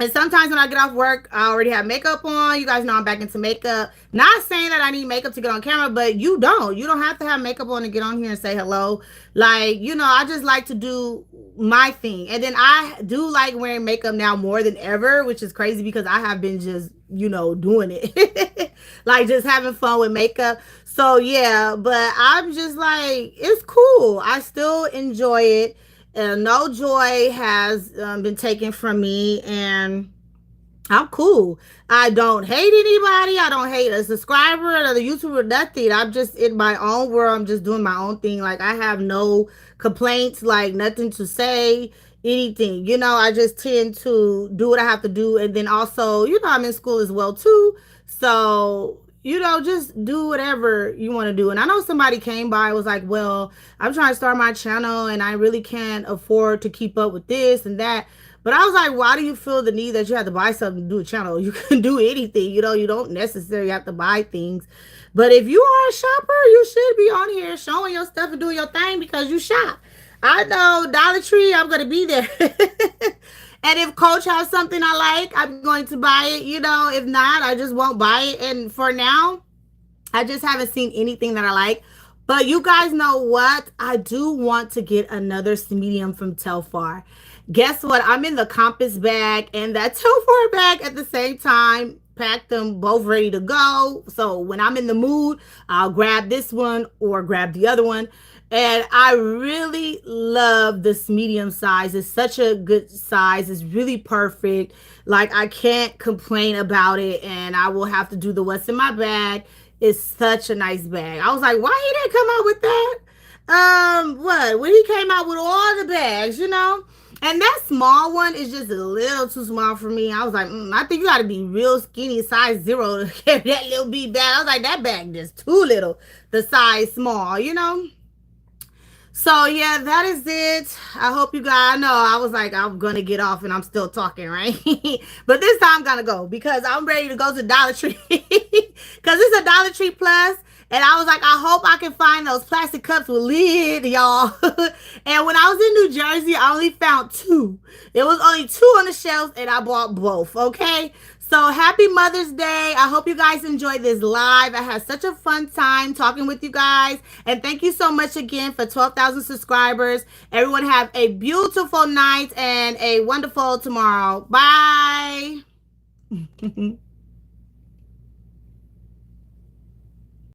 And sometimes when I get off work, I already have makeup on. You guys know I'm back into makeup. Not saying that I need makeup to get on camera, but you don't. You don't have to have makeup on to get on here and say hello. Like, you know, I just like to do my thing. And then I do like wearing makeup now more than ever, which is crazy because I have been just, you know, doing it. Like, just having fun with makeup. So, yeah, but I'm just like, it's cool. I still enjoy it. No joy has been taken from me, and I'm cool. I don't hate anybody. I don't hate a subscriber or the YouTuber, nothing. I'm just in my own world. I'm just doing my own thing. Like, I have no complaints, like nothing to say, anything. You know, I just tend to do what I have to do. And then also, you know, I'm in school as well too. So, you know, just do whatever you want to do. And I know somebody came by and was like, well, I'm trying to start my channel and I really can't afford to keep up with this and that. But I was like, why do you feel the need that you have to buy something to do a channel? You can do anything, you know, you don't necessarily have to buy things. But if you are a shopper, you should be on here showing your stuff and doing your thing because you shop. I know Dollar Tree, I'm going to be there. And if Coach has something I like, I'm going to buy it. You know, if not, I just won't buy it. And for now, I just haven't seen anything that I like. But you guys know what? I do want to get another medium from Telfar. Guess what? I'm in the compass bag and that Telfar bag at the same time. Packed them both ready to go. So when I'm in the mood, I'll grab this one or grab the other one. And I really love this medium size. It's such a good size. It's really perfect. Like, I can't complain about it. And I will have to do the what's in my bag. It's such a nice bag. I was like, why he didn't come out with that? What? When he came out with all the bags, you know? And that small one is just a little too small for me. I was like, I think you got to be real skinny, size 0 to carry that little big bag. I was like, that bag is too little, the size small, you know? So yeah, that is it. I hope you guys know I was like, I'm gonna get off and I'm still talking, right? But this time I'm gonna go because I'm ready to go to Dollar Tree. Because it's a Dollar Tree Plus. And I was like, I hope I can find those plastic cups with lid, y'all. And when I was in New Jersey, I only found 2. It was only 2 on the shelves, and I bought both, okay? So happy Mother's Day. I hope you guys enjoyed this live. I had such a fun time talking with you guys. And thank you so much again for 12,000 subscribers. Everyone have a beautiful night and a wonderful tomorrow. Bye.